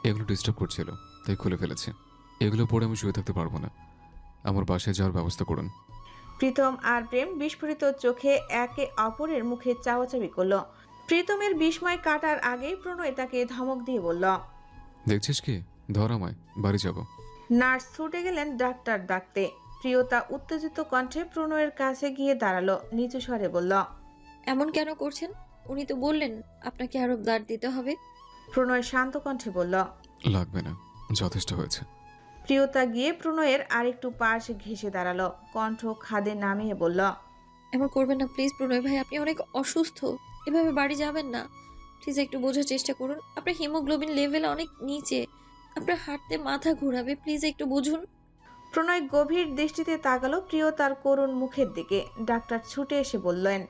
এগুলো ডিস্টার্ব করছিল, তাই খুলে ফেলেছি। এগুলো পরে আমি শুয়ে থাকতে পারবো না। আমার বাসায় যাওয়ার ব্যবস্থা করুন। প্রীতম আর প্রেম বিস্ফোরিত চোখে একে অপরের মুখে চাওয়াচাবি করলো। প্রীতমের বিস্ময় কাটার আগেই প্রণয় তাকে ধমক দিয়ে বলল, দেখছিস কি? ধর আমায়, বাড়ি যাব। নার্স ছুটে গেলেন ডাক্তার ডাকতে। প্রিয়তা উত্তেজিত কণ্ঠে প্রণয়ের কাছে গিয়ে দাঁড়ালো, নিচু স্বরে বলল, এমন কেন করছেন? উনি তো বললেন আপনাকে আরো ব্লাড দিতে হবে। প্রণয় শান্ত কণ্ঠে বলল, লাগবে না, যথেষ্ট হয়েছে। প্রিয়তা গিয়ে প্রণয়ের আরেকটু পাশ ঘেঁষে দাঁড়ালো, কণ্ঠ খাদে নামিয়ে বলল, এমন করবেন না প্লিজ প্রণয় ভাই, আপনি অনেক অসুস্থ, এভাবে বাড়ি যাবেন না। প্লিজ একটু বোঝার চেষ্টা করুন, আপনার হিমোগ্লোবিন লেভেল অনেক নিচে, আপনার হাঁটতে মাথা ঘোরাবে, প্লিজ একটু বুঝুন। প্রণয় গভীর দৃষ্টিতে তাকালো প্রিয়তার করুণ মুখের দিকে। ডাক্তার ছুটে এসে বললেন,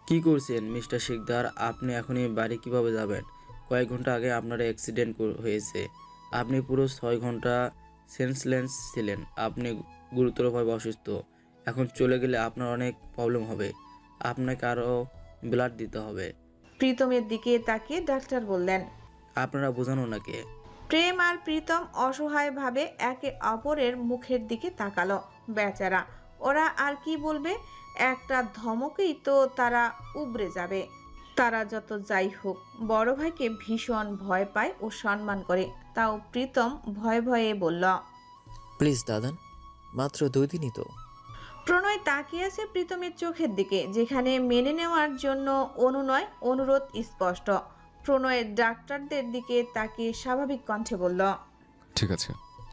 কি করছেন মিস্টার শিকদার? আপনি এখনই বাড়ি কিভাবে যাবেন? কয়েক ঘন্টা আগে আপনার অ্যাক্সিডেন্ট হয়েছে। আপনি পুরো 6 ঘন্টা সেন্সলেস ছিলেন। আপনি গুরুতরভাবে অসুস্থ। এখন চলে গেলে আপনার অনেক প্রবলেম হবে। আপনাকে আরও ব্লাড দিতে হবে। প্রীতমের দিকে তাকিয়ে ডাক্তার বললেন। আপনারা বোঝানো নাকি? প্রেম আর প্রীতম অসহায়ভাবে একে অপরের মুখের দিকে তাকালো। বেচারা, ওরা আর কি বলবে? একটা ধমকেই তো তারা উবড়ে যাবে। তারা যত যাই হোক বড় ভাইকে ভীষণ ভয় পায় ও সম্মান করে। তাও প্রীতম ভয়ে ভয়ে বলল, প্লিজ দাদান, মাত্র 2 দিনই তো। প্রণয় তাকিয়ে আছে প্রীতমের চোখের দিকে, যেখানে মেনে নেওয়ার জন্য অনুনয় অনুরোধ স্পষ্ট। প্রণয় ডাক্তারদের দিকে তাকিয়ে স্বাভাবিক কণ্ঠে বলল, ঠিক আছে,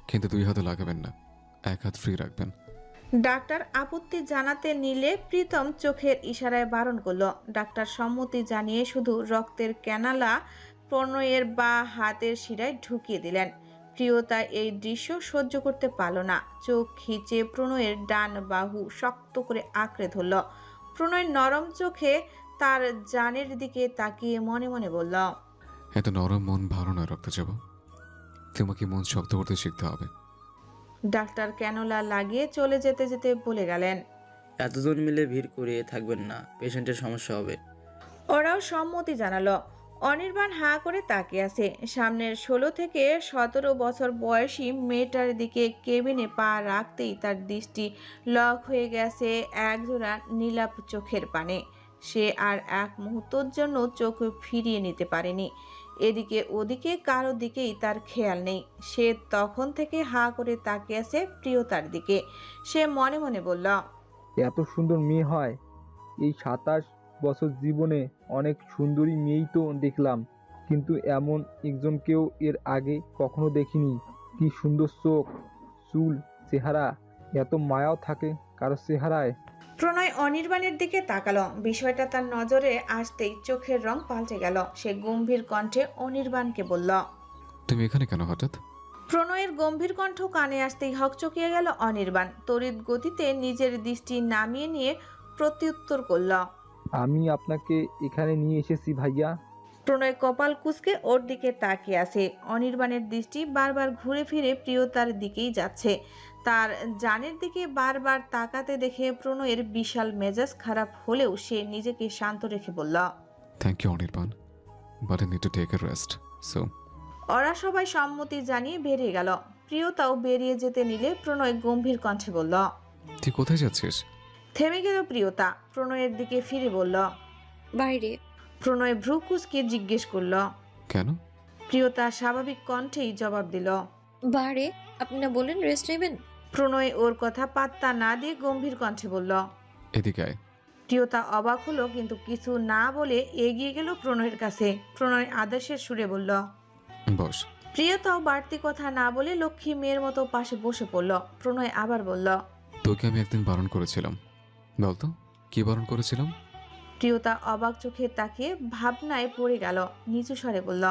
কিন্তু 2 হাতে লাগাবেন না, 1 হাত ফ্রি রাখবেন। ডাক্তার আপত্তি জানাতে নিলে প্রীতম চোখের ইশারায় বারণ করলো। ডাক্তার সম্মতি জানিয়ে শুধু রক্তের ক্যানালা প্রণয়ের বা হাতের শিরায় ঢুকিয়ে দিলেন। প্রিয়তা এই দৃশ্য সহ্য করতে পারল না। চোখ খিচে প্রণয়ের ডান বাহু শক্ত করে আঁকড়ে ধরল। প্রণয় নরম চোখে তার জানের দিকে তাকিয়ে মনে মনে বলল, এত নরম মন ভালো নয় রক্ত যাব। তোমাকে মন শক্ত করতে শিখতে হবে। ডাক্তার ক্যানোলা লাগিয়ে চলে যেতে যেতে বলে গেলেন, এতজন মিলে ভিড় করে থাকবেন না, পেশেন্টের সমস্যা হবে। ওরাও সম্মতি জানালো। অনির্বাণ হাঁ করে তাকিয়ে আছে। সামনের 16 থেকে 17 বছর বয়সী মেয়েটার দিকে কেবিনে পা রাখতেই তার দৃষ্টি লক হয়ে গেছে একজোড়া নীলাপ চোখের পানে। সে আর এক মুহূর্তের জন্য চোখ ফিরিয়ে নিতে পারেনি। এদিকে ওদিকে কারো দিকেই তার খেয়াল নেই। সে তখন থেকে হাঁ করে তাকিয়ে আছে প্রিয়তার দিকে। সে মনে মনে বলল, এত সুন্দর মেয়ে হয়? এই 27 বছর জীবনে অনেক সুন্দরী মেয়েই তো দেখলাম, কিন্তু এমন একজনকেও এর আগে কখনো দেখিনি। কি সুন্দর চোখ, চুল, চেহারা! এত মায়াও থাকে কারো চেহারায়। প্রণয় অনির্বাণের দিকে তাকালো। বিষয়টা তার নজরে আসতেই চোখের রং পাল্টে গেল। সে গম্ভীর কণ্ঠে অনির্বাণকে বলল, তুমি এখানে কেন হঠাৎ? প্রণয়ের গম্ভীর কণ্ঠ কানে আসতেই হকচকিয়ে গেল অনির্বাণ। তড়িৎ গতিতে নিজের দৃষ্টি নামিয়ে নিয়ে প্রত্যুত্তর করল, আমি আপনাকে এখানে নিয়ে এসেছি ভাইয়া। প্রণয় কপাল কুঁচকে ওর দিকে তাকিয়ে আছে। অনির্বাণের দৃষ্টি বারবার ঘুরে ফিরে প্রিয়তার দিকেই যাচ্ছে। তার জানের দিকে বারবার তাকাতে দেখে প্রণয়ের বিশাল মেজাজ খারাপ হলেও সে নিজেকে শান্ত রেখে বলল, thank you Anirban, but I need to take a rest. So ওরা সবাই সম্মতি জানিয়ে বেরিয়ে গেল। প্রিয়তাও বেরিয়ে যেতে নিলে প্রণয় গম্ভীর কণ্ঠে বলল, তুই কোথায় যাচ্ছিস? থেমে গেল প্রিয়তা। প্রণয়ের দিকে ফিরে বলল, বাইরে। প্রণয় ভ্রু কুঁচকে জিজ্ঞেস করল। কেন? প্রিয়তা স্বাভাবিক কণ্ঠেই জবাব দিল, বাইরে, আপনি না বললেন রেস্ট নেবেন? প্রণয় ওর কথা পাত্তা না দিয়ে গম্ভীর কণ্ঠে বলল। এদিকে আয়। প্রিয়তা অবাক হলো, কিন্তু কিছু না বলে এগিয়ে গেল প্রণয়ের কাছে। প্রণয় আদেশের সুরে বলল, বস। প্রিয়তাও বাড়তি কথা না বলে লক্ষ্মী মেয়ের মতো পাশে বসে পড়ল। প্রণয় আবার বলল, তোকে আমি একদিন বারণ করেছিলাম, বলতো কি বারণ করেছিলাম? প্রিয়তা অবাক চোখে তাকিয়ে ভাবনায় পড়ে গেল। নিচু স্বরে বলল,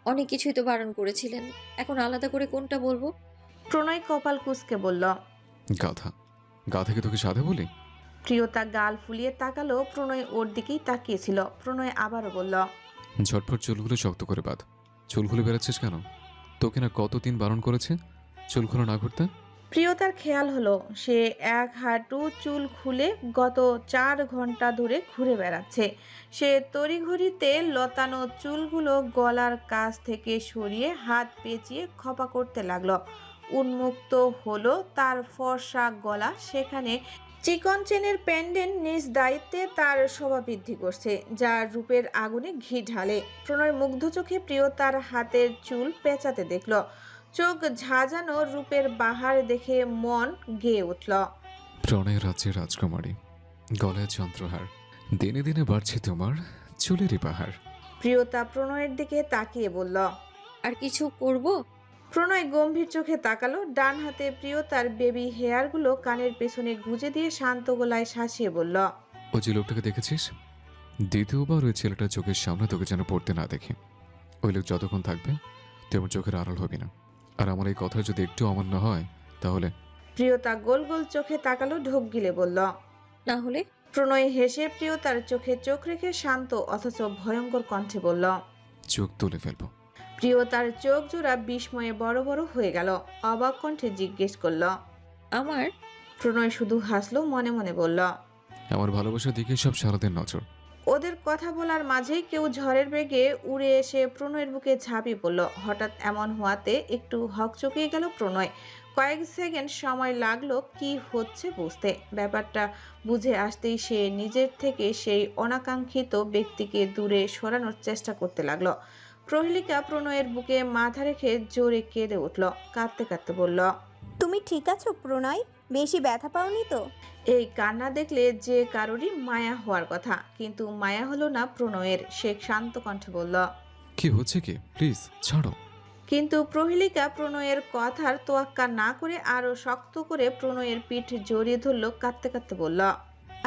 অনেক কিছুই তো বারণ করেছিলেন, এখন আলাদা করে কোনটা বলবো? প্রণয় কপাল কুঁচকে বলল, গাধা। গাধাকে তোকে সাধে বলি? প্রিয়তা গাল ফুলিয়ে তাকালো। প্রণয় ওর দিকেই তাকিয়েছিল। প্রণয় আবারও বলল, ঝটফট চুলগুলো শক্ত করে বাঁধ। চুল খুলে বেড়াচ্ছিস কেন? তোকে না কতদিন বারণ করেছে চুলগুলো না ঘুরতে? প্রিয়তার খেয়াল হলো সে এক হাঁটু চুল খুলে গত 4 ঘন্টা ধরে ঘুরে বেড়াচ্ছে। সে তড়িঘড়িতে লতানো চুলগুলো গলার কাছ থেকে সরিয়ে হাত পেঁচিয়ে খপা করতে লাগলো। উন্মুক্ত হলো তার ফর্সা গলা, সেখানে চিকন চেনের প্যান্ডেন্ট নিজ দায়িত্বে তার শোভা বৃদ্ধি করছে, যা রূপের আগুনে ঘি ঢালে। প্রণয় মুগ্ধ চোখে প্রিয়তার হাতের চুল পেঁচাতে দেখল। চোখ ঝাঁঝানো রূপের বাহার দেখে মন গেয়ে উঠল। প্রণয়ের রাজ্যের রাজকুমারী, গলায় যন্ত্রহার, দিনে দিনে বাড়ছে তোমার চুলেরই পাহাড়। প্রিয়তা প্রণয়ের দিকে তাকিয়ে বলল। আর কিছু করব? প্রণয় গম্ভীর চোখে তাকালো। ডান হাতে প্রিয়তার বেবি হেয়ারগুলো কানের পেছনে গুজে দিয়ে শান্ত গলায় শাসিয়ে বলল। ও যে লোকটাকে দেখেছিস, দ্বিতীয়বার ওই ছেলেটার চোখের সামনে তোকে যেন পড়তে না দেখি। ওই লোক যতক্ষণ থাকবে তুই আমার চোখের আড়াল হবি না। আর আমার এই কথা যদি একটু অমান্য হয় তাহলে। প্রিয়তা গোল গোল চোখে তাকালো, ঢোক গিলে বলল। না হলে? প্রণয় হেসে প্রিয়তার চোখে চোখ রেখে শান্ত অথচ ভয়ঙ্কর কণ্ঠে বলল। চোখ তুলে ফেলবো। প্রিয়তার চোখ জোড়া বিস্ময়ে বড় বড় হয়ে গেল। অবাক কণ্ঠে জিজ্ঞেস করল। আমার? প্রণয় শুধু হাসলো, মনে মনে বলল। আমার ভালোবাসার দিকে সব সারাদের নজর। ওদের কথা বলার মাঝেই কেউ ঝড়ের বেগে উড়ে এসে প্রণয়ের বুকে ঝাঁপিয়ে পড়ল। হঠাৎ এমন হওয়াতে একটু হকচকিয়ে গেল প্রণয়। কয়েক সেকেন্ড সময় লাগলো কি হচ্ছে বুঝতে। ব্যাপারটা বুঝে আসতেই সে নিজের থেকে সেই অনাকাঙ্ক্ষিত ব্যক্তিকে দূরে সরানোর চেষ্টা করতে লাগলো। প্রহেলিকা প্রণয়ের বুকে মাথা রেখে জোরে কেঁদে উঠল। কাঁদতে কাঁদতে বলল। তুমি ঠিক আছো প্রণয়? বেশি ব্যথা পাওনি তো? এই কান্না দেখলে যে কারোরই মায়া হওয়ার কথা, কিন্তু মায়া হলো না প্রণয়ের। সে শান্ত কণ্ঠে বলল। কি হচ্ছে কি, প্লিজ ছাড়ো। কিন্তু প্রহেলিকা প্রণয়ের কথার তোয়াক্কা না করে আরো শক্ত করে প্রণয়ের পিঠ জড়িয়ে ধরল। কাঁদতে কাঁদতে বলল।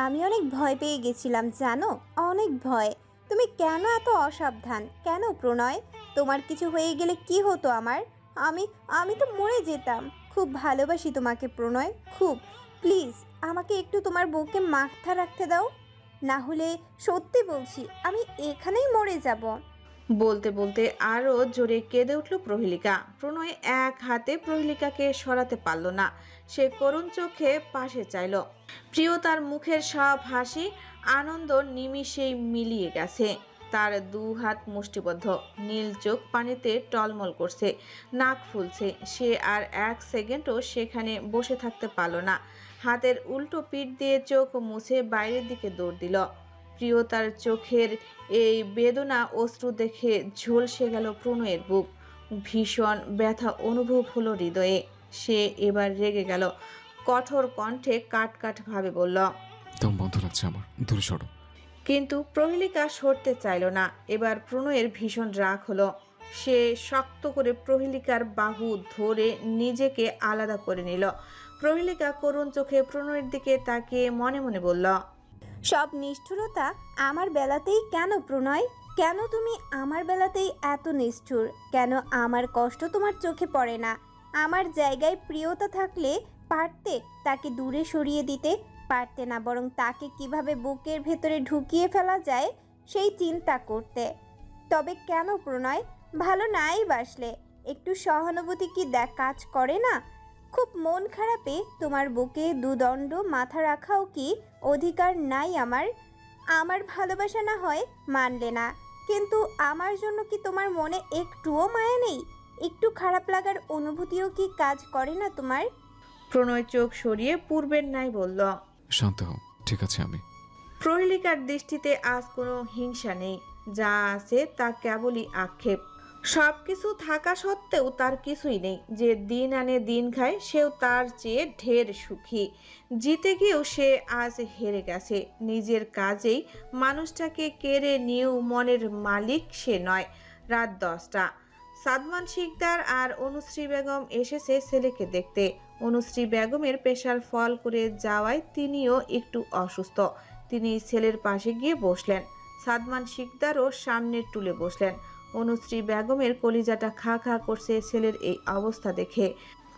আমি অনেক ভয় পেয়ে গেছিলাম জানো, অনেক ভয়। তুমি কেন এত অসাবধান? কেন প্রণয়? তোমার কিছু হয়ে গেলে কি হতো আমার? আমি আমি তো মরে যেতাম। খুব ভালোবাসি তোমাকে প্রণয়, খুব। প্লিজ আমাকে একটু তোমার বুকে মাথা রাখতে দাও, না হলে সত্যি বলছি আমি এখানেই মরে যাব। বলতে বলতে আরো জোরে কেঁদে উঠল প্রহেলিকা। প্রণয় এক হাতে প্রহেলিকাকে সরাতে পারল না। সে করুণ চোখে পাশে চাইল। প্রিয়তার মুখের সব হাসি আনন্দ নিমিষেই মিলিয়ে গেছে। তার 2 হাত মুষ্টিবদ্ধ, নীল চোখ পানিতে টলমল করছে, নাক ফুলছে। সে আর 1 সেকেন্ডও সেখানে বসে থাকতে পারল না। হাতের উল্টো পিঠ দিয়ে চোখ মুছে বাইরের দিকে দৌড় দিল। প্রিয়তার চোখের এই বেদনা অশ্রু দেখে ঝলসে গেল প্রণয়ের বুক। ভীষণ ব্যথা অনুভব হলো হৃদয়ে। সে এবার রেগে গেল। কঠোর কণ্ঠে কাট কাট ভাবে বলল। দম বন্ধ লাগছে আমার, দূরে সরো। কিন্তু প্রহেলিকা সরতে চাইল না। এবার প্রণয়ের ভীষণ রাগ হলো। সে শক্ত করে প্রহেলিকার বাহু ধরে নিজেকে আলাদা করে নিল। প্রহেলিকা করুণ চোখে প্রণয়ের দিকে তাকিয়ে মনে মনে বলল। সব নিষ্ঠুরতা আমার বেলাতেই কেন প্রণয়? কেন তুমি আমার বেলাতেই এত নিষ্ঠুর? কেন আমার কষ্ট তোমার চোখে পড়ে না? আমার জায়গায় প্রিয়তা থাকলে পারতে তাকে দূরে সরিয়ে দিতে, পারতে না বরং তাকে কিভাবে বুকের ভেতরে ঢুকিয়ে ফেলা যায় সেই চিন্তা করতে। তবে কেন প্রণয়? ভালো নাই বাসলে একটু সহানুভূতি কি কাজ করে না? খুব মন খারাপে তোমার বুকে দুদণ্ড মাথা রাখাও কি অধিকার নাই আমার? আমার ভালোবাসা না হয় মানলে না, কিন্তু আমার জন্য কি তোমার মনে একটুও মায়া নেই? একটু খারাপ লাগার অনুভূতিও কি কাজ করে না তোমার? প্রণয় চোখ সরিয়ে পূর্বের ন্যায় বলল। শান্ত হও, ঠিক আছে আমি। প্রহেলিকার দৃষ্টিতে আজ কোনো হিংসা নেই। যা আছে তা কেবলই আক্ষেপ। সবকিছু থাকা সত্ত্বেও তার কিছুই নেই। যে দিন আনে দিন খায় সেও তার চেয়ে ঢের সুখী। জিতে গিয়েও সে আজ হেরে গেছে। নিজের কাজেই মানুষটাকে কেড়ে নিয়েও মনের মালিক সে নয়। রাত 10টা। সাদমান শিকদার আর অনুশ্রী বেগম এসেছে ছেলেকে দেখতে। অনুশ্রী বেগমের প্রেশার ফল করে যাওয়ায় তিনিও একটু অসুস্থ। তিনি ছেলের পাশে গিয়ে বসলেন। সাদমান শিকদারও সামনের টুলে বসলেন। অনুশ্রী বেগমের কলিজাটা খা খা করছে ছেলের এই অবস্থা দেখে।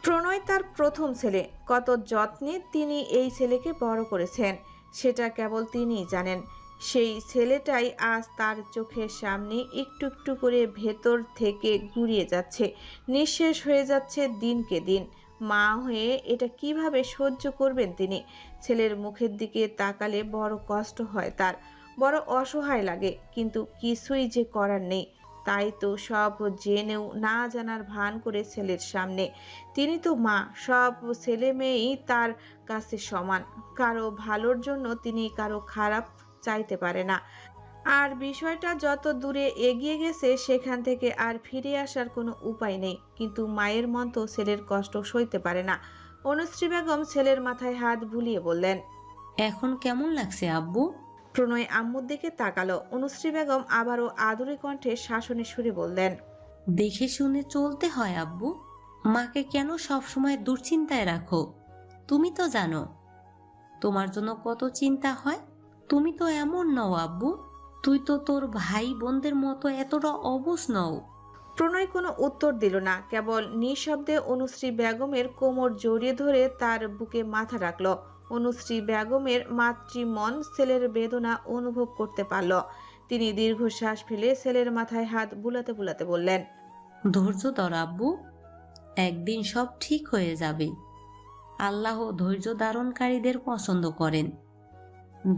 প্রণয় তার প্রথম ছেলে। কত যত্নে তিনি এই ছেলেকে বড় করেছেন সেটা কেবল তিনিই জানেন। সেই ছেলেটাই আজ তার চোখের সামনে একটু একটু করে ভেতর থেকে গুঁড়িয়ে যাচ্ছে, নিঃশেষ হয়ে যাচ্ছে দিনকে দিন। মা হয়ে এটা কিভাবে সহ্য করবেন তিনি? ছেলের মুখের দিকে তাকালে বড় কষ্ট হয় তার, বড় অসহায় লাগে, কিন্তু কিছুই যে করার নেই। তাই তো সব জেনেও না জানার ভান করে ছেলের সামনে। তিনি তো মা, সব ছেলে মেয়েই তার কাছে সমান। কারো ভালোর জন্য তিনি কারো খারাপ চাইতে পারে না। আর বিষয়টা যত দূরে এগিয়ে গেছে সেখান থেকে আর ফিরে আসার কোনো উপায় নেই। কিন্তু মায়ের মন তো ছেলের কষ্ট সইতে পারে না। অনুশ্রী বেগম ছেলের মাথায় হাত বুলিয়ে বললেন। এখন কেমন লাগছে আব্বু? প্রণয় আম্মুর দিকে তাকালো। অনুশ্রী বেগম আবারও আদুরে কণ্ঠে শাসনে সুরে বললেন। দেখে শুনে চলতে হয় আব্বু। মাকে কেন সবসময় দুশ্চিন্তায় রাখো? তুমি তো জানো তোমার জন্য কত চিন্তা হয়। তুমি তো এমন নও আব্বু, তুই তো তোর ভাই বোনদের মতো এতটা অবুঝ নও। প্রণয় কোনো উত্তর দিল না, কেবল নিঃশব্দে অনুশ্রী বেগমের কোমর জড়িয়ে ধরে তার বুকে মাথা রাখল। অনুশ্রী বেগমের মাতৃমন ছেলের বেদনা অনুভব করতে পারল। তিনি দীর্ঘশ্বাস ফেলে ছেলের মাথায় হাত বুলাতে বুলাতে বললেন। ধৈর্য ধর আব্বু, একদিন সব ঠিক হয়ে যাবে। আল্লাহ ধৈর্য ধারণকারীদের পছন্দ করেন।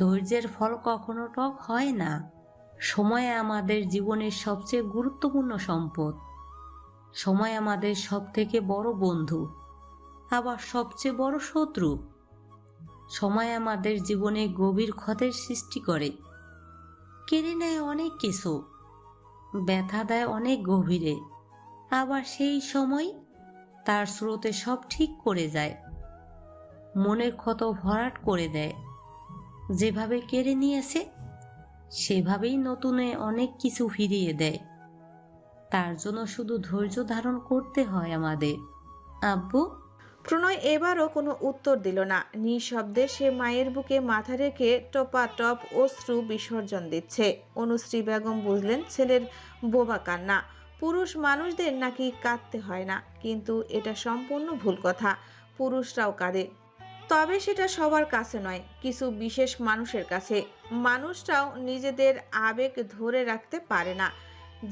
ধৈর্যের ফল কখনো টক হয় না। সময় আমাদের জীবনের সবচেয়ে গুরুত্বপূর্ণ সম্পদ। সময় আমাদের সব থেকে বড় বন্ধু, আবার সবচেয়ে বড় শত্রু। সময় আমাদের জীবনে গভীর ক্ষতের সৃষ্টি করে, কেড়ে নেয় অনেক কিছু, ব্যথা দেয় অনেক গভীরে। আবার সেই সময় তার স্রোতে সব ঠিক করে যায়, মনের ক্ষত ভরাট করে দেয়। যেভাবে কেড়ে নিয়েছে সেভাবেই নতুনে অনেক কিছু ফিরিয়ে দেয়। তার জন্য শুধু ধৈর্য ধারণ করতে হয় আমাদের আব্বু। প্রণয় এবারও কোনো উত্তর দিল না। নিঃশব্দে সে মায়ের বুকে মাথা রেখে টপাটপ অশ্রু বিসর্জন দিচ্ছে। অনুশ্রী বেগম বুঝলেন ছেলের বোবা কান্না। পুরুষ মানুষদের নাকি কাঁদতে হয় না, কিন্তু এটা সম্পূর্ণ ভুল কথা। পুরুষরাও কাঁদে, তবে সেটা সবার কাছে নয়, কিছু বিশেষ মানুষের কাছে। মানুষরাও নিজেদের আবেগ ধরে রাখতে পারে না।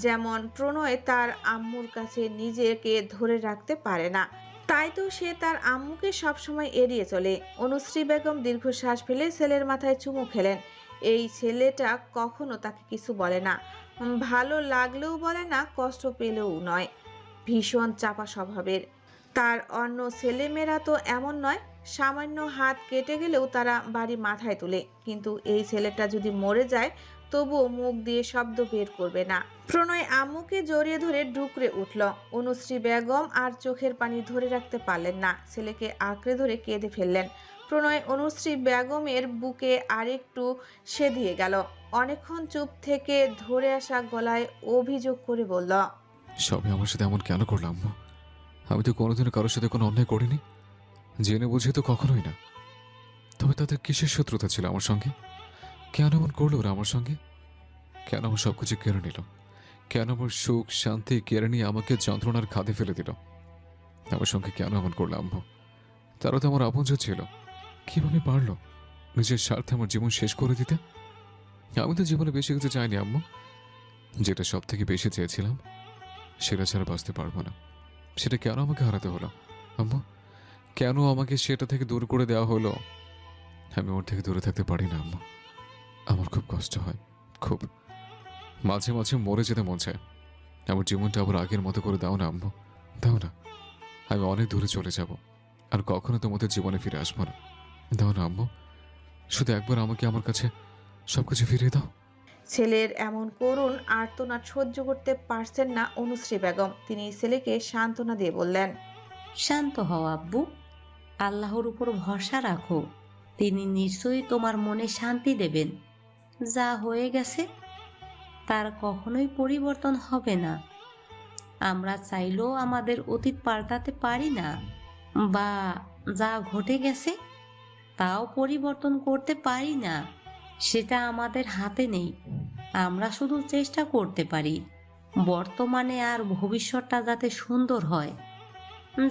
যেমন প্রণয় তার আম্মুর কাছে নিজেকে ধরে রাখতে পারে না, তাই তো সে তার আম্মুকে সবসময় এড়িয়ে চলে। অনুশ্রী বেগম দীর্ঘশ্বাস ফেলে ছেলের মাথায় চুমু খেলেন। এই ছেলেটা কখনো তাকে কিছু বলে না, ভালো লাগলেও বলে না, কষ্ট পেলেও নয়। ভীষণ চাপা স্বভাবের। তার অন্য ছেলেমেয়েরা তো এমন নয়, সামান্য হাত কেটে গেলেও তারা বাড়ি মাথায় তুলে। কিন্তু এই ছেলেটা যদি মরে যায় তবুও মুখ দিয়ে শব্দ বের করবে না। প্রণয় আম্মুকে জড়িয়ে ধরে ডুকরে উঠল। অনুশ্রী বেগম আর চোখের পানি ধরে রাখতে পারলেন না, ছেলেকে আঁকড়ে ধরে কেঁদে ফেললেন। প্রণয় অনুশ্রী বেগমের বুকে আরেকটু সেধিয়ে গেল। অনেকক্ষণ চুপ থেকে ধরে আসা গলায় অভিযোগ করে বলল। সবই আমার সাথে এমন কেন করলাম আম্মু? আমি তো কোনোদিনও কারোর সাথে কোনো অন্যায় করিনি, জেনে বুঝে তো কখনোই না। তবে তাদের কিসের শত্রুতা ছিল আমার সঙ্গে? কেন এমন করলো ওরা আমার সঙ্গে? কেন আমার সবকিছু কেড়ে নিল? কেন আমার সুখ শান্তি কেড়ে নিয়ে আমাকে যন্ত্রণার খাদে ফেলে দিল? আমার সঙ্গে কেন এমন করলো আম্মু? তারা তো আমার আপনজন ছিল। কিভাবে পারলো নিজের স্বার্থে আমার জীবন শেষ করে দিতে? আমি তো জীবনে বেশি কিছু চাইনি আম্মু। যেটা সব থেকে বেশি চেয়েছিলাম সেটা ছাড়া বাঁচতে পারবো না। সেটা কেন আমাকে হারাতে হলো আম্মু? কেন আমাকে সেটা থেকে দূর করে দেওয়া হলো? আমি ওর থেকে দূরে থাকতে পারি না আম্মু। আমার খুব কষ্ট হয়, খুব। মাঝে মাঝে মরে যেতে মন চায়। আমার জীবনটা আবার আগের মতো করে দাও না আম্মু, দাও না। আমি অনেক দূরে চলে যাব, আর কখনো তোমাদের জীবনে ফিরে আসবো না। দাও না আম্মু, শুধু একবার আমাকে আমার কাছে সবকিছু ফিরিয়ে দাও। ছেলের এমন করুণ আর্তনাদ সহ্য করতে পারছেন না অনুশ্রী বেগম। তিনি ছেলেকে সান্ত্বনা দিয়ে বললেন। শান্ত হও আব্বু, আল্লাহর উপর ভরসা রাখো। তিনি নিশ্চয়ই তোমার মনে শান্তি দেবেন। যা হয়ে গেছে তার কখনোই পরিবর্তন হবে না। আমরা চাইলেও আমাদের অতীত পাল্টাতে পারি না, বা যা ঘটে গেছে তাও পরিবর্তন করতে পারি না। সেটা আমাদের হাতে নেই। আমরা শুধু চেষ্টা করতে পারি বর্তমানে আর ভবিষ্যৎটা যাতে সুন্দর হয়।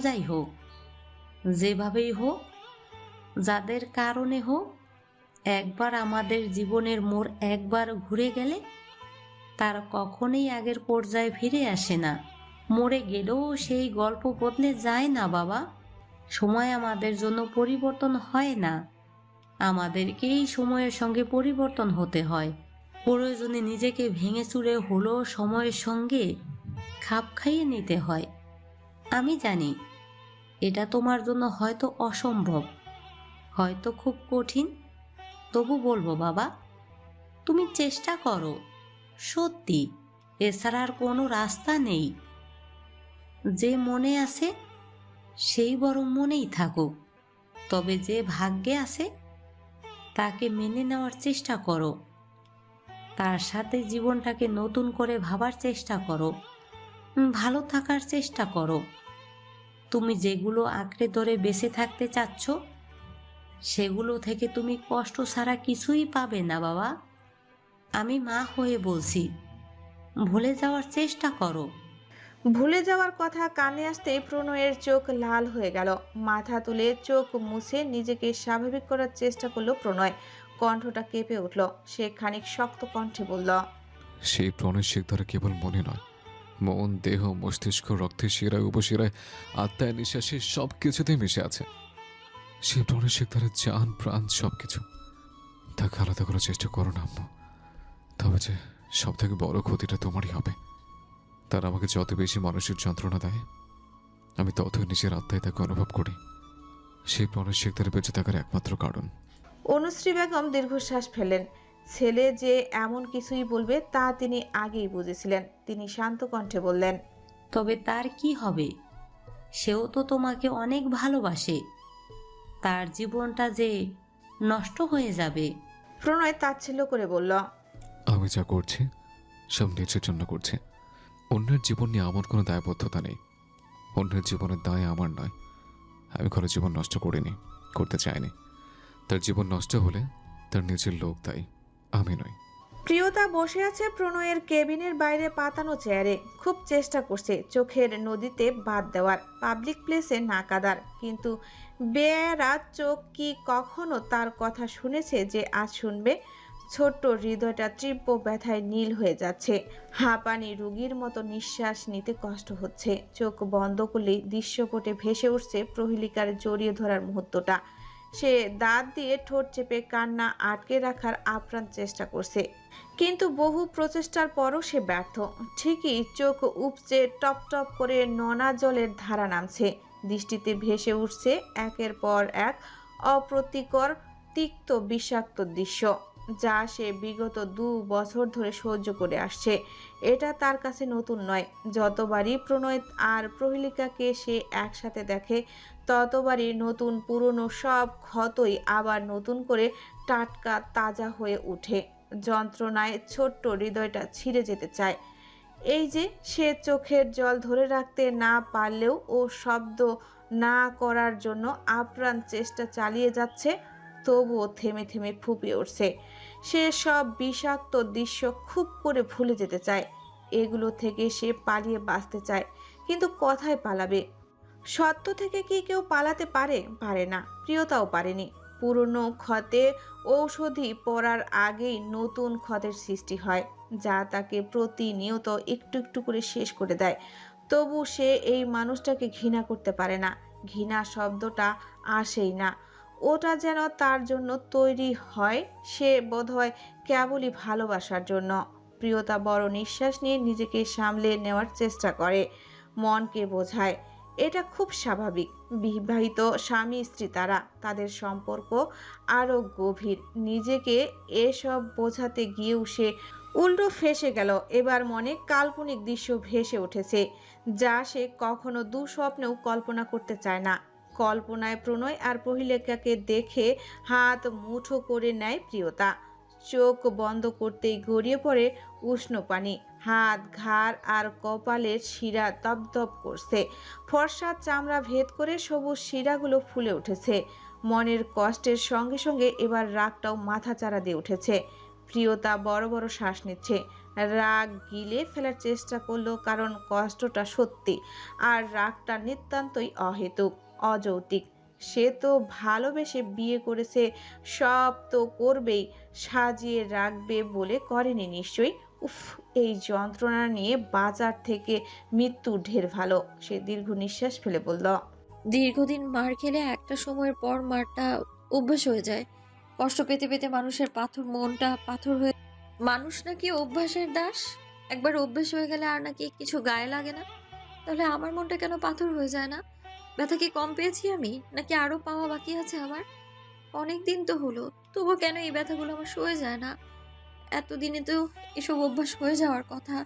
যাই হোক, যেভাবেই হোক, যাদের কারণে হোক, একবার আমাদের জীবনের মোড় একবার ঘুরে গেলে তার কখনোই আগের পর্যায়ে ফিরে আসে না। মরে গেলেও সেই গল্প বদলে যায় না বাবা। সময় আমাদের জন্য পরিবর্তন হয় না, আমাদেরকেই সময়ের সঙ্গে পরিবর্তন হতে হয়। প্রয়োজনে নিজেকে ভেঙে চুরে হলেও সময়ের সঙ্গে খাপ খাইয়ে নিতে হয়। আমি জানি এটা তোমার জন্য হয়তো অসম্ভব, হয়তো খুব কঠিন, তবু বলবো বাবা, তুমি চেষ্টা করো। সত্যি, এছাড়া আর কোনো রাস্তা নেই। যে মনে আছে সেই বরং মনেই থাকুক, তবে যে ভাগ্যে আছে তাকে মেনে নেওয়ার চেষ্টা করো। তার সাথে জীবনটাকে নতুন করে ভাবার চেষ্টা করো, ভালো থাকার চেষ্টা করো। তুমি যেগুলো আঁকড়ে ধরে বেঁচে থাকতে চাচ্ছ সেগুলো থেকে তুমি কষ্ট ছাড়া কিছুই পাবে না বাবা। আমি মা হয়ে বলছি, ভুলে যাওয়ার চেষ্টা করো। ভুলে যাওয়ার কথা কানে আসতেই প্রণয়ের চোখ লাল হয়ে গেল। মাথা তুলে চোখ মুছে নিজেকে স্বাভাবিক করার চেষ্টা করলো প্রণয়। কণ্ঠটা কেঁপে উঠল। সে খানিক শক্ত কণ্ঠে বলল, সেই প্রণয় শিকদার কেবল মনে নয়, মন, দেহ, মস্তিষ্ক, রক্তের শিরায়, উপশিরায়, আত্মায়, নিঃশ্বাসে সব কিছুতেই মিশে আছে। সেই প্রণয় শিকদারের জান প্রাণ সব কিছু। তাকে আলাদা করার চেষ্টা করো না আম্মু, তবে যে সব থেকে বড় ক্ষতিটা তোমারই হবে। তার আমাকে যত বেশি মানসিক যন্ত্রণা দেয়, আমি ততই নিজের আত্মায় তাকে অনুভব করি। সেই প্রণয় শিকদারের বেঁচে থাকার একমাত্র কারণ। অনুশ্রী বেগম দীর্ঘশ্বাস ফেলেন। ছেলে যে এমন কিছুই বলবে তা তিনি আগেই বুঝেছিলেন। তিনি শান্ত কণ্ঠে বললেন, তবে তার কি হবে? সেও তো তোমাকে অনেক ভালোবাসে। তার জীবনটা যে নষ্ট হয়ে যাবে। প্রণয় তাচ্ছিল্য করে বলল, আমি যা করছি সব নিজের জন্য করছি। অন্যের জীবন নিয়ে আমার কোনো দায়বদ্ধতা নেই। অন্যের জীবনের দায় আমার নয়। আমি কোনো জীবন নষ্ট করিনি, করতে চাইনি। তার জীবন নষ্ট হলে তার নিজের লোক দায়ী, আমি নই। প্রিয়তা বসে আছে প্রণয়ের কেবিনের বাইরে পাতানো চেয়ারে। খুব চেষ্টা করছে চোখের নদীতে বাদ দেওয়ার, পাবলিক প্লেসে না কাদার, কিন্তু বেয়ারা চোখ কি কখনো তার কথা শুনেছে যে আজ শুনবে? ছোট্ট হৃদয়টা তীব্র ব্যথায় নীল হয়ে যাচ্ছে। হাঁপানি রোগীর মতো নিঃশ্বাস নিতে কষ্ট হচ্ছে। চোখ বন্ধ করলেই দৃশ্যপটে ভেসে উঠছে প্রহেলিকার জড়িয়ে ধরার মুহূর্তটা। সে দাঁত দিয়ে ঠোঁট চেপে কান্না আটকে রাখার আপ্রাণ চেষ্টা করছে, কিন্তু বহু প্রচেষ্টার পরও সে ব্যর্থ। ঠিকই চোখ উপচে টপ টপ করে নোনা জলের ধারা নামছে। দৃষ্টিতে ভেসে উঠছে একের পর এক অপ্রতিকর, তিক্ত, বিষাক্ত দৃশ্য, যা সে বিগত 2 বছর ধরে সহ্য করে আসছে। এটা তার কাছে নতুন নয়। যতবারই প্রণয় আর প্রহেলিকাকে সে একসাথে দেখে, ততবারই নতুন পুরনো সব ক্ষতই আবার নতুন করে টাটকা তাজা হয়ে ওঠে। যন্ত্রণায় ছোট্ট হৃদয়টা ছিঁড়ে যেতে চায়। এই যে সে চোখের জল ধরে রাখতে না পারলেও ও শব্দ না করার জন্য আপ্রাণ চেষ্টা চালিয়ে যাচ্ছে, তবুও থেমে থেমে ফুঁপিয়ে উঠছে। সে সব বিষাক্ত দৃশ্য খুব করে ভুলে যেতে চায়। এগুলো থেকে সে পালিয়ে বাঁচতে চায়, কিন্তু কোথায় পালাবে? সত্য থেকে কি কেউ পালাতে পারে? পারে না। প্রিয়তাও পারেনি। পুরনো ক্ষতে ঔষধি পড়ার আগেই নতুন ক্ষতের সৃষ্টি হয়, যা তাকে প্রতিনিয়ত একটু একটু করে শেষ করে দেয়। তবু সে এই মানুষটাকে ঘৃণা করতে পারে না। ঘৃণা শব্দটা আসেই না। ওটা যেন তার জন্য তৈরি হয়। সে বোধহয় কেবলই ভালোবাসার জন্য। প্রিয়তা বড় নিঃশ্বাস নিয়ে নিজেকে সামলে নেওয়ার চেষ্টা করে, মনকে বোঝায় এটা খুব স্বাভাবিক। বিবাহিত স্বামী স্ত্রী তারা, তাদের সম্পর্ক আরও গভীর। নিজেকে এসব বোঝাতে গিয়েও সে উল্টো ফেঁসে গেল। এবার মনে কাল্পনিক দৃশ্য ভেসে উঠেছে, যা সে কখনো দুঃস্বপ্নেও কল্পনা করতে চায় না। কল্পনায় প্রণয় আর প্রহেলিকাকে দেখে হাত মুঠো করে নেয় প্রিয়তা। চোখ বন্ধ করতেই গড়িয়ে পড়ে উষ্ণ পানি। হাত, ঘাড় আর কপালের শিরা দপদপ করছে। ফর্সা চামড়া ভেদ করে সবুজ শিরাগুলো ফুলে উঠেছে। মনের কষ্টের সঙ্গে সঙ্গে এবার রাগটাও মাথাচাড়া দিয়ে উঠেছে। প্রিয়তা বড় বড় শ্বাস নিচ্ছে। রাগ গিলে ফেলার চেষ্টা করলো, কারণ কষ্টটা সত্যি আর রাগটা নিতান্তই অহেতুক, অযৌক্তিক। সে তো ভালোবেসে বিয়ে করেছে, সব তো করবেই, সাজিয়ে রাখবে বলে করেনি নিশ্চয়ই। উফ, এই যন্ত্রণা নিয়ে বাজার থেকে মৃত্যু ঢের ভালো। সে দীর্ঘ নিঃশ্বাস ফেলে বলল, দীর্ঘদিন মার খেলে একটা সময়ের পর মারটা অভ্যাস হয়ে যায়। কষ্ট পেতে পেতে মানুষের মনটা পাথর হয়ে। মানুষ নাকি অভ্যাসের দাস, একবার অভ্যাস হয়ে গেলে আর নাকি কিছু গায়ে লাগে না। তাহলে আমার মনটা কেন পাথর হয়ে যায় না? ব্যথা কি কম পেয়েছি আমি, নাকি আরো পাওয়া বাকি আছে আমার? অনেক দিন তো হলো, তবু কেন এই ব্যথাগুলো আমার সয়ে যায় না? এতদিনে তো এসব অভ্যাস হয়ে যাওয়ার কথা।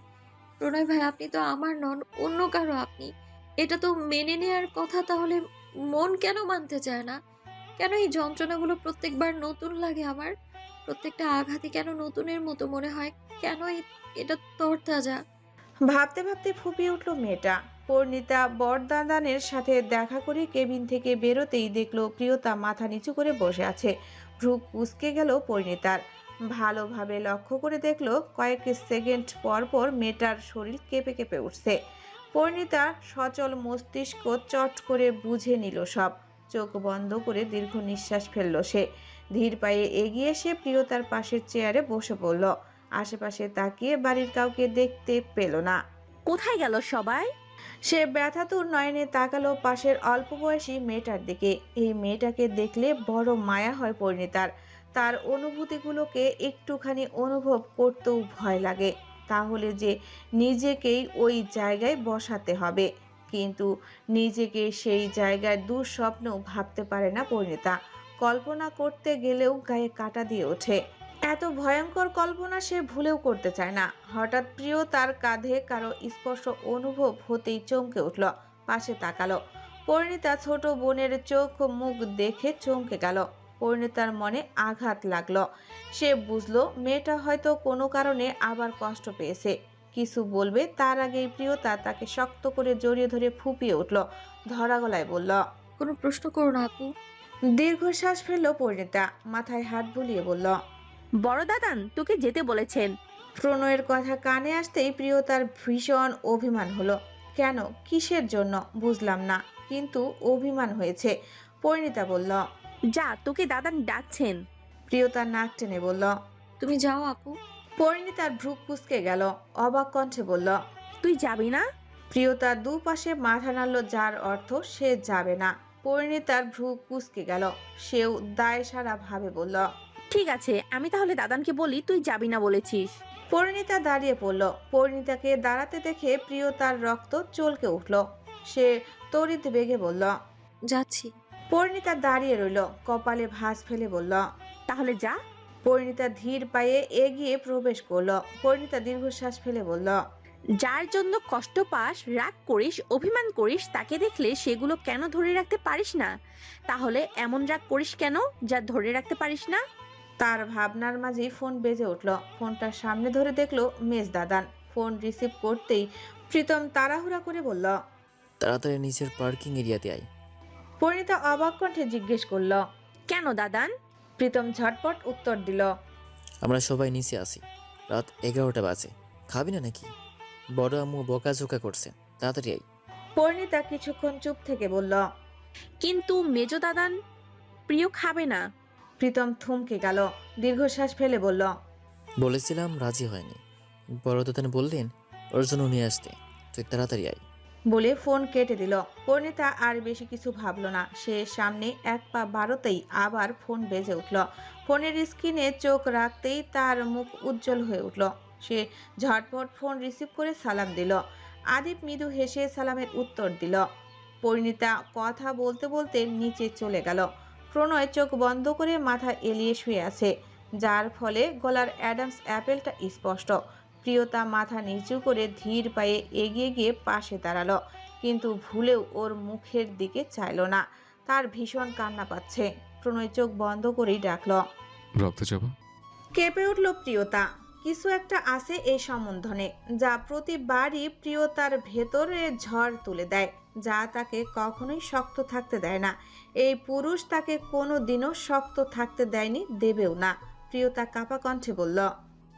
প্রণয় ভাই, আপনি তো আমার নন, অন্য কারো আপনি। এটা তো মেনে নেয়ার কথা, তাহলে মন কেন মানতে চায় না? কেন এই যন্ত্রণাগুলো প্রত্যেকবার নতুন লাগে আমার? প্রত্যেকটা আঘাতই কেন নতুনের মতো মনে হয়? কেন এটা তরতাজা? ভাবতে ভাবতে ফুপিয়ে উঠল মেয়েটা। পরিণীতা বরদাদানের সাথে দেখা করে কেবিন থেকে বেরোতেই দেখলো প্রিয়তা মাথা নিচু করে বসে আছে। ভ্রু কুঁচকে গেল পরিণীতার। ভালোভাবে লক্ষ্য করে দেখলো কয়েক সেকেন্ড পর পর মেয়েটার শরীর কেঁপে কেঁপে উঠছে। পরিণীতা সচল মস্তিষ্ক চট করে বুঝে নিল সব। চোখ বন্ধ করে দীর্ঘ নিঃশ্বাস ফেলল সে। ধীর পায়ে এগিয়ে এসে প্রিয়তার পাশের চেয়ারে বসে পড়ল। আশেপাশে তাকিয়ে বাড়ির কাউকে দেখতে পেল না। কোথায় গেল সবাই? সে ব্যথাতুর নয়নে তাকালো পাশের অল্প বয়সী মেয়েটার দিকে। এই মেয়েটাকে দেখলে বড় মায়া হয় পরিণীতার। তার অনুভূতিগুলোকে একটুখানি অনুভব করতেও ভয় লাগে। তাহলে যে নিজেকেই ওই জায়গায় বসাতে হবে, কিন্তু নিজেকে সেই জায়গায় দুঃস্বপ্নেও ভাবতে পারে না পরিণীতা। কল্পনা করতে গেলেও গায়ে কাঁটা দিয়ে ওঠে। এত ভয়ঙ্কর কল্পনা সে ভুলেও করতে চায় না। হঠাৎ প্রিয় তার কাঁধে কারো স্পর্শ অনুভব হতেই চমকে উঠল। পাশে তাকালো। পরিণীতা ছোট বোনের চোখ মুখ দেখে চমকে গেল। পরিণীতার মনে আঘাত লাগলো। সে বুঝলো মেয়েটা হয়তো কোনো কারণে আবার কষ্ট পেয়েছে। কিছু বলবে তার আগেই প্রিয়তা তাকে শক্ত করে জড়িয়ে ধরে ফুপিয়ে উঠল। ধরা গলায় বলল, কোনো প্রশ্ন করো না আপু। দীর্ঘশ্বাস ফেলল পরিণীতা। মাথায় হাত বুলিয়ে বলল, বড় দাদান তোকে যেতে বলেছেন। প্রণয়ের কথা কানে আসতেই প্রিয়তার ভীষণ অভিমান হলো। কেন, কিসের জন্য বুঝলাম না, কিন্তু অভিমান হয়েছে। পরিণীতা বলল, যা, তোকে দাদান ডাকছেন। প্রিয়তা নাক টেনে বলল। তুমি যাও আপু। পরিণীতার ভ্রু কুঁচকে গেল। অবাক কণ্ঠে বলল, তুই যাবি না? প্রিয়তার দুপাশে মাথা নাড়ল, যার অর্থ সে যাবে না। পরিণীতার ভ্রু কুঁচকে গেল। সেও দায়সারা ভাবে বলল, ঠিক আছে, আমি তাহলে দাদানকে বলি তুই যাবি না বলেছিস। পরিণীতা দাঁড়িয়ে পড়ল। পরিণীতাকে দাঁড়াতে দেখে প্রিয়তার রক্ত চলকে উঠল। সে তড়িৎ বেগে বলল, যাচ্ছি। পরিণীতা দাঁড়িয়ে রইল, কপালে ভাঁজ ফেলে বলল, তাহলে যা। পরিণীতা ধীর পায়ে এগিয়ে প্রবেশ করলো। পরিণীতা দীর্ঘশ্বাস ফেলে বলল, যার জন্য কষ্ট পাস, রাগ করিস, অভিমান করিস, তাকে দেখলে সেগুলো কেন ধরে রাখতে পারিস না? তাহলে এমন রাগ করিস কেন যা ধরে রাখতে পারিস না? তার ভাবনার মাঝেই ফোন বেজে উঠল। ফোনটা সামনে ধরে দেখলো মেজ দাদান। ফোন রিসিভ করতেই প্রীতম তাড়াহুড়া করে বলল, তাড়াতাড়ি নিচের পার্কিং এরিয়াতে আয়। পরিণীতা অবাক কণ্ঠে জিজ্ঞেস করল, কেন দাদান? প্রীতম ঝটপট উত্তর দিল, আমরা সবাই নিচে আসি, রাত 11টা বাজে। খাবি না নাকি? বড় আম্মু বকাঝোকা করছে, তাড়াতাড়ি আয়। পরিণীতা কিছুক্ষণ চুপ থেকে বলল, কিন্তু মেজো দাদান, প্রিয় খাবে না। প্রীতম থমকে গেল। দীর্ঘশ্বাস ফেলে বলল, বলেছিলাম, রাজি হয়নি। বড় দাদান বললেন ওর জন্য নিয়ে আসতে, তুই তাড়াতাড়ি আয়। বলে ফোন কেটে দিল। পরিণীতা আর বেশি কিছু ভাবল না। সে সামনে এক পা বাড়তেই আবার ফোন বেজে উঠল। ফোনের স্ক্রিনে চোখ রাখতেই তার মুখ উজ্জ্বল হয়ে উঠল। সে ঝটপট ফোন রিসিভ করে সালাম দিল। আদিপ মৃদু হেসে সালামের উত্তর দিল। পরিণীতা কথা বলতে বলতে নিচে চলে গেল। প্রণয় চোখ বন্ধ করে মাথা এলিয়ে শুয়ে আছে, যার ফলে গলার অ্যাডামস অ্যাপেলটা স্পষ্ট। প্রিয়তা মাথা নিচু করে ধীর পায়ে এগিয়ে গিয়ে পাশে দাঁড়ালো, কিন্তু ভুলেও ওর মুখের দিকে চাইল না। তার ভীষণ কান্না পাচ্ছে। প্রণয় চোখ বন্ধ করেই ডাকল, রক্তচাপা। কেঁপে উঠল প্রিয়তা। কিছু একটা আছে এই সম্বন্ধনে, যা প্রতিবারই প্রিয়তার ভেতরে ঝড় তুলে দেয়, যা তাকে কখনোই শক্ত থাকতে দেয় না। এই পুরুষ তাকে কোনো দিনও শক্ত থাকতে দেয়নি, দেবেও না। প্রিয়তা কাঁপা কণ্ঠে বলল,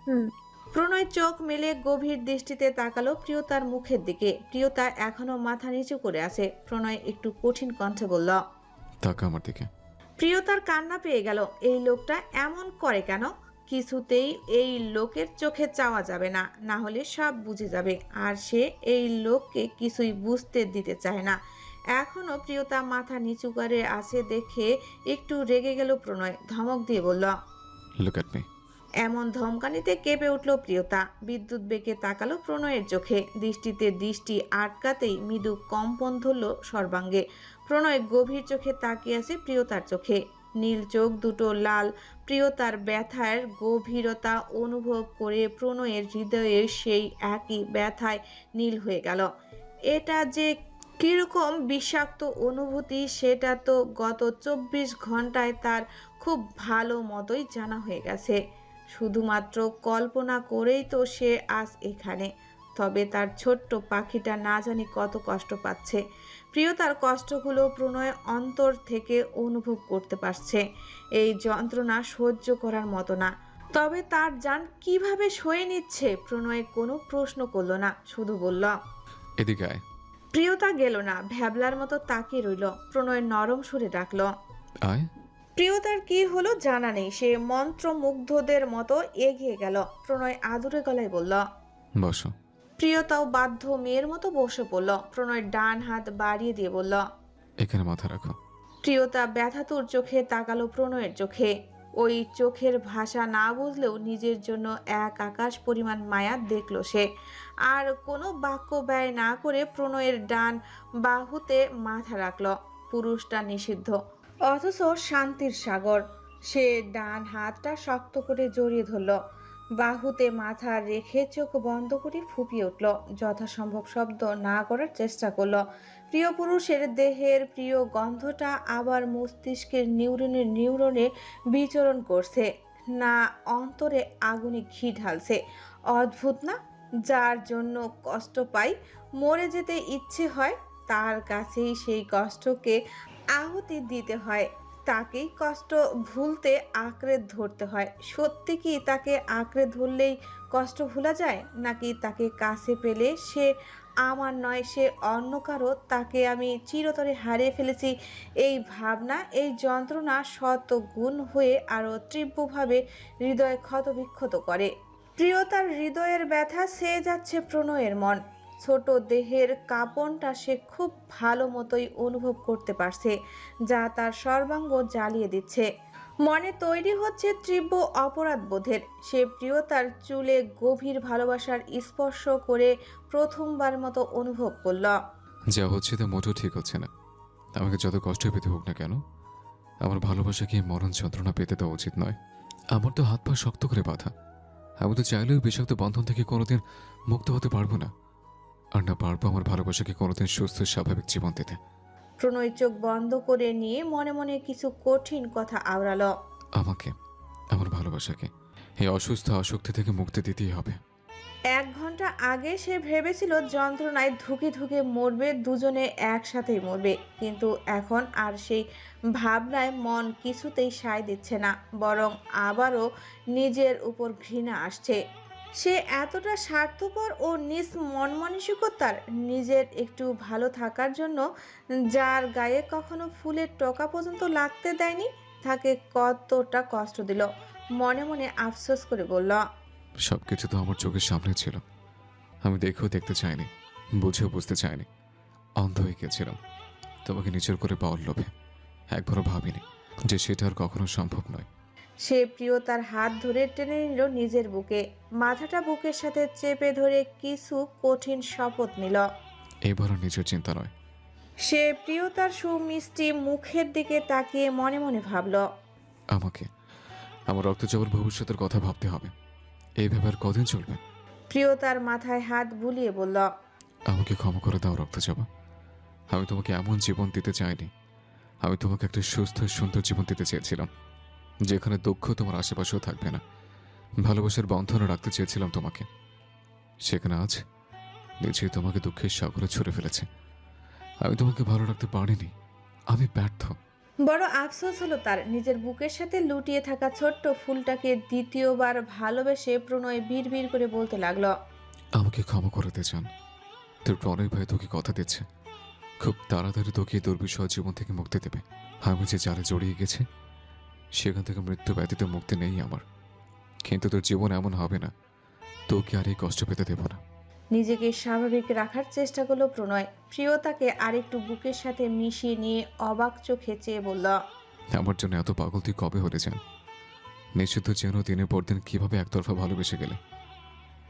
হুম। প্রণয় চোখ মেলে গভীর দৃষ্টিতে তাকালো প্রিয়তার মুখের দিকে। প্রিয়তা এখনো মাথা নিচু করে আছে। প্রণয় একটু কঠিন কণ্ঠে বলল, তাকা আমার দিকে। প্রিয়তার কান্না পেয়ে গেল। এই লোকটা এমন করে কেন? কিছুতেই এই লোকের চোখে চাওয়া যাবে না, না হলে সব বুঝে যাবে। আর সে এই লোককে কিছুই বুঝতে দিতে চায় না। এখনো প্রিয়তা মাথা নিচু করে আছে দেখে একটু রেগে গেল প্রণয়। ধমক দিয়ে বলল, লুক অ্যাট মি। এমন ধমকানিতে কেঁপে উঠল প্রিয়তা। বিদ্যুৎ বেগে তাকালো প্রণয়ের চোখে। দৃষ্টিতে দৃষ্টি আটকাতেই মৃদু কম্পন ধরল সর্বাঙ্গে। প্রণয় গভীর চোখে তাকিয়ে আছে প্রিয়তার চোখে। নীল চোখ দুটো লাল। প্রিয়তার ব্যথার গভীরতা অনুভব করে প্রণয়ের হৃদয়ে সেই একই ব্যথায় নীল হয়ে গেল। এটা যে কিরকম বিষাক্ত অনুভূতি সেটা তো গত 24 ঘন্টায় তার খুব ভালো মতোই জানা হয়ে গেছে। শুধুমাত্র কল্পনা করেই তো সে আজ এখানে। তবে তার ছোট্ট পাখিটা না জানি কত কষ্ট পাচ্ছে। প্রিয়তার কষ্টগুলো প্রণয় অন্তর থেকে অনুভব করতে পারছে। এই যন্ত্রণা সহ্য করার মতো না। তবে তার জান কিভাবে সয়ে নিচ্ছে? প্রণয় কোনো প্রশ্ন করলো না, শুধু বলল, এদিকে আয়। প্রিয়তা গেল না, ভ্যাবলার মতো তাকিয়ে রইল। প্রণয় নরম সুরে ডাকলো। আয়। প্রিয়তার কি হলো জানা নেই, সে মন্ত্রমুগ্ধদের মতো এগিয়ে গেল। প্রণয় আদুরে গলায় বলল, বসো। প্রিয়তাও বাধ্য মেয়ের মতো বসে পড়ল। প্রণয় ডান হাত বাড়িয়ে দিয়ে বলল, এখানে মাথা রাখো। প্রিয়তা ব্যথাতুর চোখে তাকালো প্রণয়ের চোখে। ওই চোখের ভাষা না বুঝলেও নিজের জন্য এক আকাশ পরিমাণ মায়া দেখল সে। আর কোনো বাক্য ব্যয় না করে প্রণয়ের ডান বাহুতে মাথা রাখল। পুরুষটা নিষিদ্ধ, অথচ শান্তির সাগর। সে ডান হাতটা শক্ত করে জড়িয়ে ধরল। বাহুতে মাথা রেখে চোখ বন্ধ করে ফুপিয়ে উঠল। যথাসম্ভব শব্দ না করার চেষ্টা করল। প্রিয় পুরুষের দেহের প্রিয় গন্ধটা আবার মস্তিষ্কের নিউরনে বিচরণ করছে, না অন্তরে আগুনে ঘি ঢালছে। অদ্ভুত না? যার জন্য কষ্ট পাই, মরে যেতে ইচ্ছে হয়, তার কাছেই সেই কষ্টকে আহুতি দিতে হয়। তাকেই কষ্ট ভুলতে আঁকড়ে ধরতে হয়। সত্যি কি তাকে আঁকড়ে ধরলেই কষ্ট ভোলা যায়? নাকি তাকে কাছে পেলে সে আমার নয়, সে অন্য কারো, তাকে আমি চিরতরে হারিয়ে ফেলেছি, এই ভাবনা, এই যন্ত্রণা শত গুণ হয়ে আরও তীব্রভাবে হৃদয় ক্ষতবিক্ষত করে। প্রিয়তার হৃদয়ের ব্যথা সেয়ে যাচ্ছে প্রণয়ের মন। ছোট দেহের কাঁপনটা সে খুব ভালো মতোই অনুভব করতে পারছে, যা তার সর্বাঙ্গ জ্বালিয়ে দিচ্ছে। মনে তৈরি হচ্ছে তীব্র অপরাধ বোধের। সে প্রিয়তার চুলে গভীর ভালোবাসার স্পর্শ করে প্রথমবার মতো অনুভব করল, যা হচ্ছে তা মোটেও ঠিক হচ্ছে না। আমাকে যত কষ্ট পেতে হোক না কেন, আমার ভালোবাসাকে মরণ যন্ত্রণা পেতে দেওয়া উচিত নয়। আমার তো হাত পা শক্ত করে বাঁধা। আমি তো চাইলেও বিষাক্ত বন্ধন থেকে কোনোদিন মুক্ত হতে পারবো না। আর না পারবো আমার ভালোবাসাকে কোনোদিন সুস্থ স্বাভাবিক জীবন দিতে। প্রণয় চোখ বন্ধ করে নিয়ে মনে মনে কিছু কঠিন কথা আওড়ালো। আমাকে, আমার ভালোবাসাকে এই অসুস্থ আসক্তি থেকে মুক্তি দিতেই হবে। 1 ঘন্টা আগে সে ভেবেছিল যন্ত্রণায় ধুকে ধুকে মরবে, দুজনে একসাথেই মরবে। কিন্তু এখন আর সেই ভাবনায় মন কিছুতেই সায় দিচ্ছে না, বরং আবারও নিজের উপর ঘৃণা আসছে। সে এতটা স্বার্থপর ও নিজ মন মানসিকতার, নিজের একটু ভালো থাকার জন্য যার গায়ে কখনো ফুলের টোকা পর্যন্ত লাগতে দেয়নি, তাকে কতটা কষ্ট দিল। মনে মনে আফসোস করে বলল, সবকিছু তো আমার চোখের সামনে ছিল। আমি দেখেও দেখতে চাইনি, বুঝেও বুঝতে চাইনি, অন্ধ হয়ে গেছিলাম তোমাকে নিজের করে পাওয়ার লোভে। একবারও ভাবিনি যে সেটা আর কখনো সম্ভব নয়। সে প্রিয়তার হাত ধরে টেনে নিল নিজের বুকে। মাথাটা বুকের সাথে চেপে ধরে কিছু কঠিন শপথ নিল। এবারও নিজের চিন্তা নয়। সে প্রিয়তার সুমিষ্টি মুখের দিকে তাকিয়ে মনে মনে ভাবল, আমাকে আমার রক্তচাপের ভবিষ্যতের কথা ভাবতে হবে। এইভাবে আর কদিন চলবে? প্রিয়তার মাথায় হাত বুলিয়ে বলল, আমাকে ক্ষমা করে দাও রক্তচাপা। আমি তোমাকে এমন জীবন দিতে চাইনি। আমি তোমাকে একটা সুস্থ সুন্দর জীবন দিতে চেয়েছিলাম, যেখানে দুঃখ তোমার আশেপাশেও থাকবে না। ভালোবাসার বন্ধনে রাখতে চেয়েছিলাম তোমাকে, সেখানে আজ নিজেই তোমাকে দুঃখের সাগরে ছুড়ে ফেলেছে। আমি তোমাকে ভালো রাখতে পারিনি, আমি ব্যর্থ। বড় আফসোস হলো তার। নিজের বুকের সাথে লুটিয়ে থাকা ছোট্ট ফুলটাকে দ্বিতীয়বার ভালোবেসে প্রণয় বিড়বিড় করে বলতে লাগলো, আমাকে ক্ষমা করতে চান? তোর প্রণয় ভাই তোকে কথা দিচ্ছে, খুব তাড়াতাড়ি তোকে এই দুর্বিষহ জীবন থেকে মুক্তি দেবে। আমি যে জালে জড়িয়ে গেছে সেখান থেকে মৃত্যু ব্যতীত মুক্তি নেই আমার। কিন্তু তোর জীবন এমন হবে না, তোকে আর এই কষ্ট পেতে দেব না। নিজেকে স্বাভাবিক রাখার চেষ্টা করলো প্রণয়। প্রিয়তাকে আরেকটু বুকের সাথে মিশিয়ে নিয়ে অবাক চোখে চেয়ে বলল, আমার জন্য এত পাগল তুই কবে হলে যান? নিশ্চিত যেন দিনের পর দিন কিভাবে একতরফা ভালোবেসে গেলে।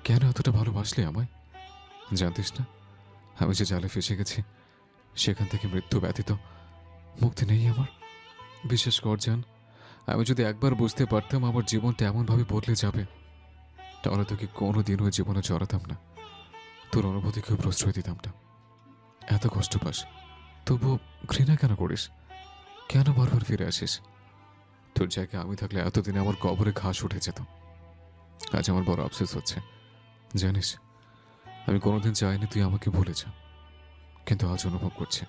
কেন এতটা ভালোবাসলে আমায়? জানতিস না আমি যে জালে ফেসে গেছি সেখান থেকে মৃত্যু ব্যতীত মুক্তি নেই আমার? বিশেষ কর জান, আমি যদি একবার বুঝতে পারতাম আমার জীবনটা এমনভাবে বদলে যাবে, তাহলে তোকে কোনোদিনও জীবনে চড়াতাম না, তোর অনুভূতিকেও প্রশ্রয় দিতাম না। এত কষ্ট পাস, তবুও ঘৃণা কেন করিস? কেন বারবার ফিরে আসিস? তোর জায়গায় আমি থাকলে এতদিনে আমার কবরে ঘাস উঠে যেত। আজ আমার বড় আফসোস হচ্ছে, জানিস আমি কোনোদিন চাইনি তুই আমাকে ভুলে যা, কিন্তু আজ অনুভব করছে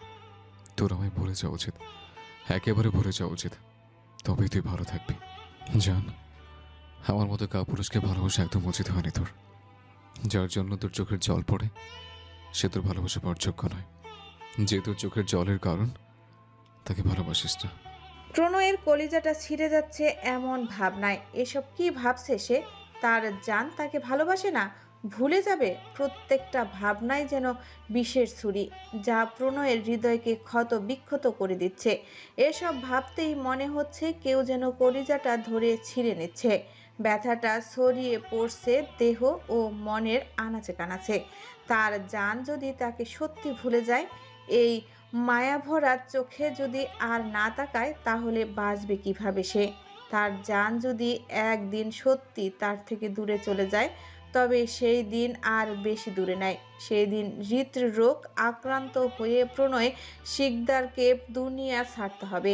তোর আমায় ভুলে যাওয়া উচিত, একেবারে ভুলে যাওয়া উচিত। তবেই তুই ভালো থাকবি। জান, আমার মতো কাপুরুষকে ভালোবাসা একদম উচিত হয়নি তোর। যার জন্য তোর চোখের জল পড়ে সে তোর ভালোবাসা পাওয়ার যোগ্য নয়। যে তোর চোখের জলের কারণ তাকে ভালোবাসিস না। প্রণয়ের কলিজাটা ছিঁড়ে যাচ্ছে এমন ভাবনায়। এসব কি ভাবছে সে? তার জান তাকে ভালোবাসে না, ভুলে যাবে? প্রত্যেকটা ভাবনাই যেন বিষের ছুরি, যা প্রণয়ের হৃদয়কে ক্ষত বিক্ষত করে দিচ্ছে। এসব ভাবতেই মনে হচ্ছে কেউ যেন কলিজাটা ধরে ছিঁড়ে নিচ্ছে। ব্যথাটা ছড়িয়ে পড়ছে দেহ ও মনের আনাচে কানাচে। তার জান যদি তাকে সত্যি ভুলে যায়, এই মায়াভরা চোখে যদি আর না তাকায়, তাহলে বাঁচবে কিভাবে সে? তার জান যদি একদিন সত্যি তার থেকে দূরে চলে যায়, তবে সেই দিন আর বেশি দূরে নাই। সেই দিন হৃদরোগ আক্রান্ত হয়ে প্রণয় শিকদারকে দুনিয়া ছাড়তে হবে।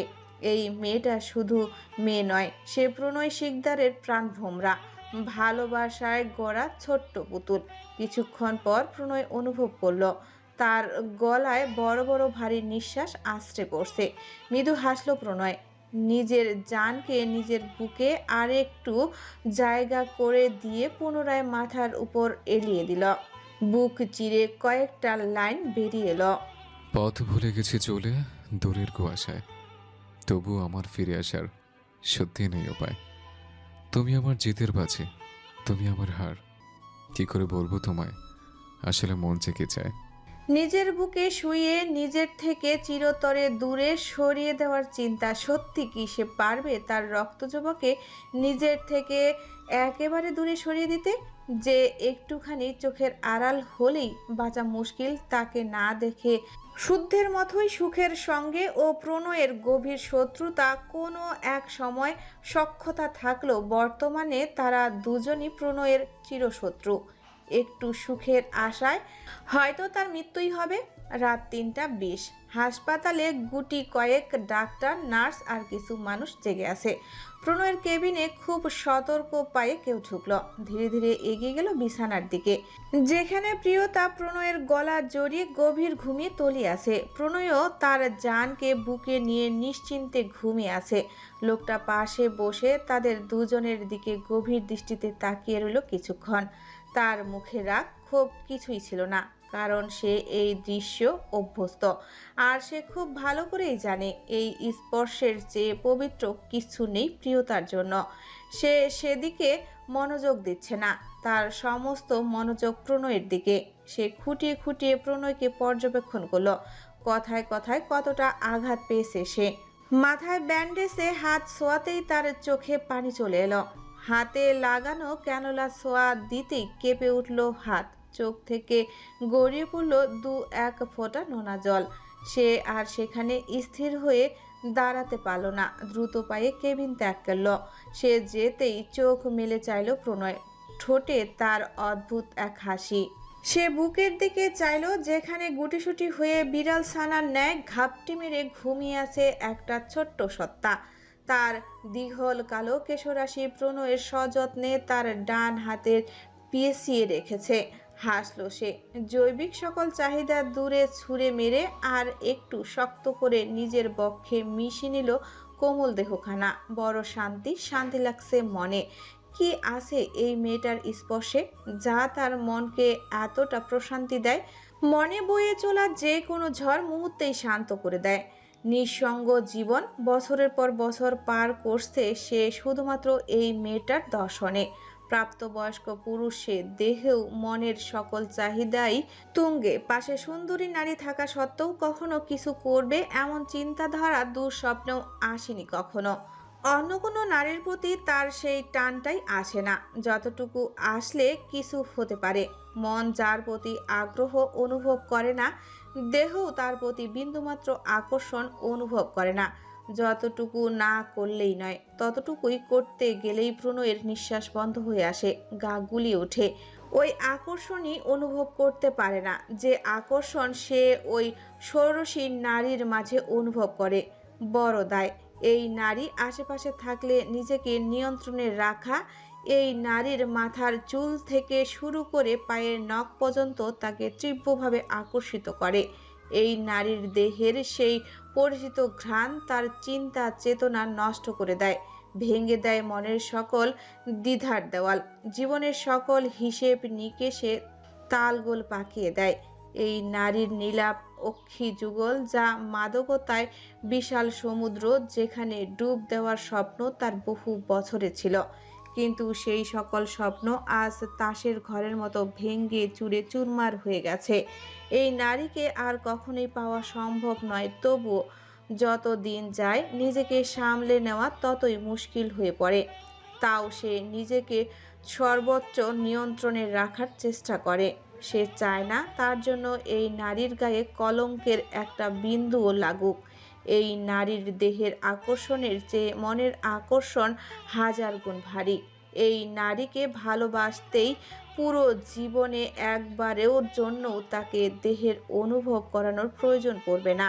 এই মেয়েটা শুধু মেয়ে নয়, সে প্রণয় শিকদারের প্রাণভোমরা, ভালোবাসায় গড়া ছোট্ট পুতুল। কিছুক্ষণ পর প্রণয় অনুভব করলো তার গলায় বড় বড় ভারী নিঃশ্বাস আছড়ে পড়ছে। মৃদু হাসলো প্রণয়। নিজের জানকে নিজের বুকে আর একটু জায়গা করে দিয়ে পুনরায় মাথার উপর এলিয়ে দিল। বুক চিরে কয়েকটা লাইন বেরিয়ে এলো। পথ ভুলে গেছি চলে দূরের কুয়াশায়, তবু আমার ফিরে আসার সত্যি নেই উপায়। তুমি আমার জিতের বাজি, তুমি আমার হার। কি করে বলবো তোমায় আসলে মন চেকে চায়। নিজের বুকে শুয়ে নিজের থেকে চিরতরে দূরে সরিয়ে দেওয়ার চিন্তা। সত্যি কি সে পারবে তার রক্তজবাকে নিজের থেকে একেবারে দূরে সরিয়ে দিতে? যে একটুখানি চোখের আড়াল হলেই বাঁচা মুশকিল, তাকে না দেখে শুদ্ধের মতোই সুখের সঙ্গে ও প্রণয়ের গভীর শত্রুতা কোনো এক সময় সখ্যতা থাকলেও বর্তমানে তারা দুজনই প্রণয়ের চিরশত্রু। একটু সুখের আশায় হয়তো তার মৃত্যুই হবে। রাত 3:20। হাসপাতালে গুটি কয়েক ডাক্তার, নার্স আর কিছু মানুষ জেগে আছে। প্রণয়ের কেবিনে খুব সতর্ক পায়ে কেউ ঢুকলো। ধীরে ধীরে এগিয়ে গেল বিছানার দিকে, যেখানে প্রিয়তা প্রণয়ের গলা জড়িয়ে গভীর ঘুমিয়ে তলিয়ে আছে। প্রণয়ও তার জানকে বুকে নিয়ে নিশ্চিন্তে ঘুমিয়ে আছে। লোকটা পাশে বসে তাদের দুজনের দিকে গভীর দৃষ্টিতে তাকিয়ে রইল কিছুক্ষণ। তার মুখে রাগ ক্ষোভ কিছুই ছিল না, কারণ সে এই দৃশ্য অভ্যস্ত। আর সে খুব ভালো করেই জানে এই স্পর্শের চেয়ে পবিত্র কিছু নেই প্রিয়তার জন্য। সে সেদিকে মনোযোগ দিচ্ছে না, তার সমস্ত মনোযোগ প্রণয়ের দিকে। সে খুঁটিয়ে খুঁটিয়ে প্রণয়কে পর্যবেক্ষণ করলো। কথায় কথায় কতটা আঘাত পেয়েছে সে। মাথায় ব্যান্ডেজে হাত ছোঁয়াতেই তার চোখে পানি চলে এলো। হাতে লাগানো ক্যানোলা ছোঁয়া দিতেই কেঁপে উঠল হাত। চোখ থেকে গড়িয়ে পড়ল 2-1 ফোঁটা নোনা জল। সে আর সেখানে স্থির হয়ে দাঁড়াতে পারল না, দ্রুত পায়ে কেবিন ত্যাগ করল। সে যেতেই চোখ মেলে চাইল প্রণয়। ঠোঁটে তার অদ্ভুত এক হাসি। সে বুকের দিকে চাইল, যেখানে গুটিসুটি হয়ে বিড়াল ছানার ন্যায় ঘাপটি মেরে ঘুমিয়ে আছে একটা ছোট্ট সত্তা। তার দীঘল কালো কেশরাশি প্রণয়ের সযত্নে তার ডান হাতের পিছিয়ে রেখেছে। হাসল সে। জৈবিক সকল চাহিদা দূরে ছুঁড়ে মেরে আর একটু শক্ত করে নিজের বক্ষে মিশিয়ে নিল কোমল দেহখানা। বড় শান্তি শান্তি লাগছে মনে। কি আছে এই মেয়েটার স্পর্শে যা তার মনকে এতটা প্রশান্তি দেয়? মনে বয়ে চলা যে কোনো ঝড় মুহূর্তেই শান্ত করে দেয়। নিঃসঙ্গ জীবন বছরের পর বছর পার করছে সে শুধুমাত্র এই মেয়েটার দর্শনে। প্রাপ্তবয়স্ক পুরুষ সে, দেহেও মনের সকল চাহিদাই তুঙ্গে। পাশে সুন্দরী নারী থাকা সত্ত্বেও কখনো কিছু করবে এমন চিন্তাধারা দুঃস্বপ্নেও আসেনি কখনো। অন্য কোনো নারীর প্রতি তার সেই টানটাই আসে না, যতটুকু আসলে কিছু হতে পারে। মন যার প্রতি আগ্রহ অনুভব করে না, দেহও তার প্রতি বিন্দুমাত্র আকর্ষণ অনুভব করে না। যতটুকু না করলেই নয়, ততটুকুই করতে গেলেই প্রণয়ের নিঃশ্বাস বন্ধ হয়ে আসে, গা গুলিয়ে ওঠে। ওই আকর্ষণই অনুভব করতে পারে না যে আকর্ষণ সে ওই ষোড়শী নারীর মাঝে অনুভব করে। বড় দায় এই নারী আশেপাশে থাকলে নিজেকে নিয়ন্ত্রণে রাখা। এই নারীর মাথার চুল থেকে শুরু করে পায়ের নখ পর্যন্ত তাকে তীব্রভাবে আকর্ষিত করে। এই নারীর দেহের সেই পরিচিত ঘ্রাণ তার চিন্তা চেতনা নষ্ট করে দেয়, ভেঙে দেয় মনের সকল দ্বিধার দেওয়াল, জীবনের সকল হিসেব নিকেশে তালগোল পাকিয়ে দেয়। এই নারীর নীলাপ অক্ষি যুগল, যা মাদকতায় বিশাল সমুদ্র, যেখানে ডুব দেওয়ার স্বপ্ন তার বহু বছরে ছিল। কিন্তু সেই সকল স্বপ্ন আজ তাসের ঘরের মতো ভেঙে চুরে চুরমার হয়ে গেছে। এই নারীকে আর কখনোই পাওয়া সম্ভব নয়। তবুও যত দিন যায় নিজেকে সামলে নেওয়া ততই মুশকিল হয়ে পড়ে। তাও সে নিজেকে সর্বোচ্চ নিয়ন্ত্রণে রাখার চেষ্টা করে। সে চায় না তার জন্য এই নারীর গায়ে কলঙ্কের একটা বিন্দুও লাগুক। এই নারীর দেহের আকর্ষণের চেয়ে মনের আকর্ষণ হাজার গুণ ভারী। এই নারীকে ভালোবাসতেই পুরো জীবনে একবারের জন্যও তাকে দেহের অনুভব করানোর প্রয়োজন পড়বে না।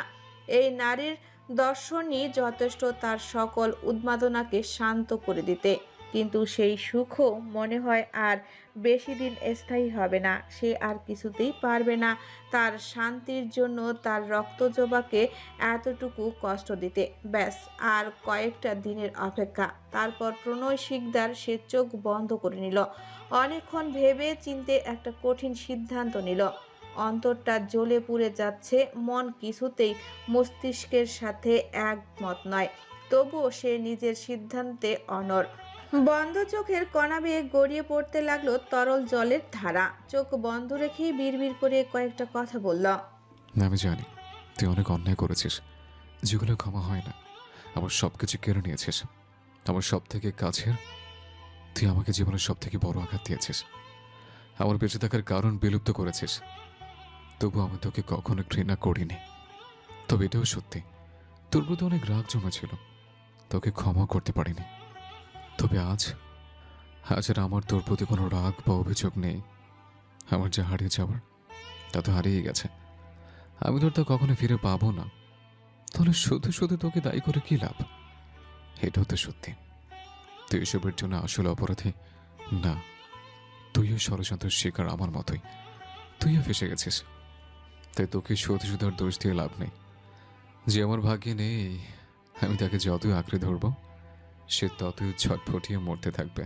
এই নারীর দর্শনই যথেষ্ট তার সকল উন্মাদনাকে শান্ত করে দিতে। কিন্তু সেই সুখও মনে হয় আর বেশি দিন স্থায়ী হবে না। সে আর কিছুতেই পারবে না তার শান্তির জন্য তার রক্তজবাকে এতটুকু কষ্ট দিতে। ব্যাস, আর কয়েকটা দিনের অপেক্ষা, তারপর প্রণয় শিকদার। সে চোখ বন্ধ করে নিল, অনেকক্ষণ ভেবে চিন্তে একটা কঠিন সিদ্ধান্ত নিল। অন্তরটা জ্বলে পুড়ে যাচ্ছে, মন কিছুতেই মস্তিষ্কের সাথে একমত নয়। তবুও সে নিজের সিদ্ধান্তে অনড়। বন্ধ চোখের কণা বেয়ে গড়িয়ে পড়তে লাগলো তরল জলের ধারা। চোখ বন্ধ রেখেই বিড়বিড় করে কয়েকটা কথা বলল। আমি জানি তুই অনেক অন্যায় করেছিস, যেগুলো ক্ষমা হয় না। আমার সব কিছু কেড়ে নিয়েছিস, আমার সব থেকে কাছের। তুই আমাকে জীবনের সব থেকে বড় আঘাত দিয়েছিস, আমার বেঁচে থাকার কারণ বিলুপ্ত করেছিস। তবু আমি তোকে কখনো ঘৃণা করিনি। তবে এটাও সত্যি, তোর প্রতি অনেক রাগ জমেছিল, তোকে ক্ষমা করতে পারিনি। তবে আজ আর আমার তোর প্রতি কোনো রাগ বা অভিযোগ নেই। আমার যা হারিয়ে যাওয়ার তা তো হারিয়ে গেছে, আমি তোর তা কখনো ফিরে পাবো না। তাহলে শুধু শুধু তোকে দায়ী করে কি লাভ? এটাও তো সত্যি, তুই এসবের জন্য আসলে অপরাধী না। তুইও ষড়যন্ত্রের শিকার আমার মতোই, তুইও ফেসে গেছিস। তাই তোকে শুধু শুধু আর দোষ দিয়ে লাভ নেই। যে আমার ভাগ্যে নেই, আমি তাকে যতই আঁকড়ে ধরবো সে ততই ছটফটিয়ে মরতে থাকবে,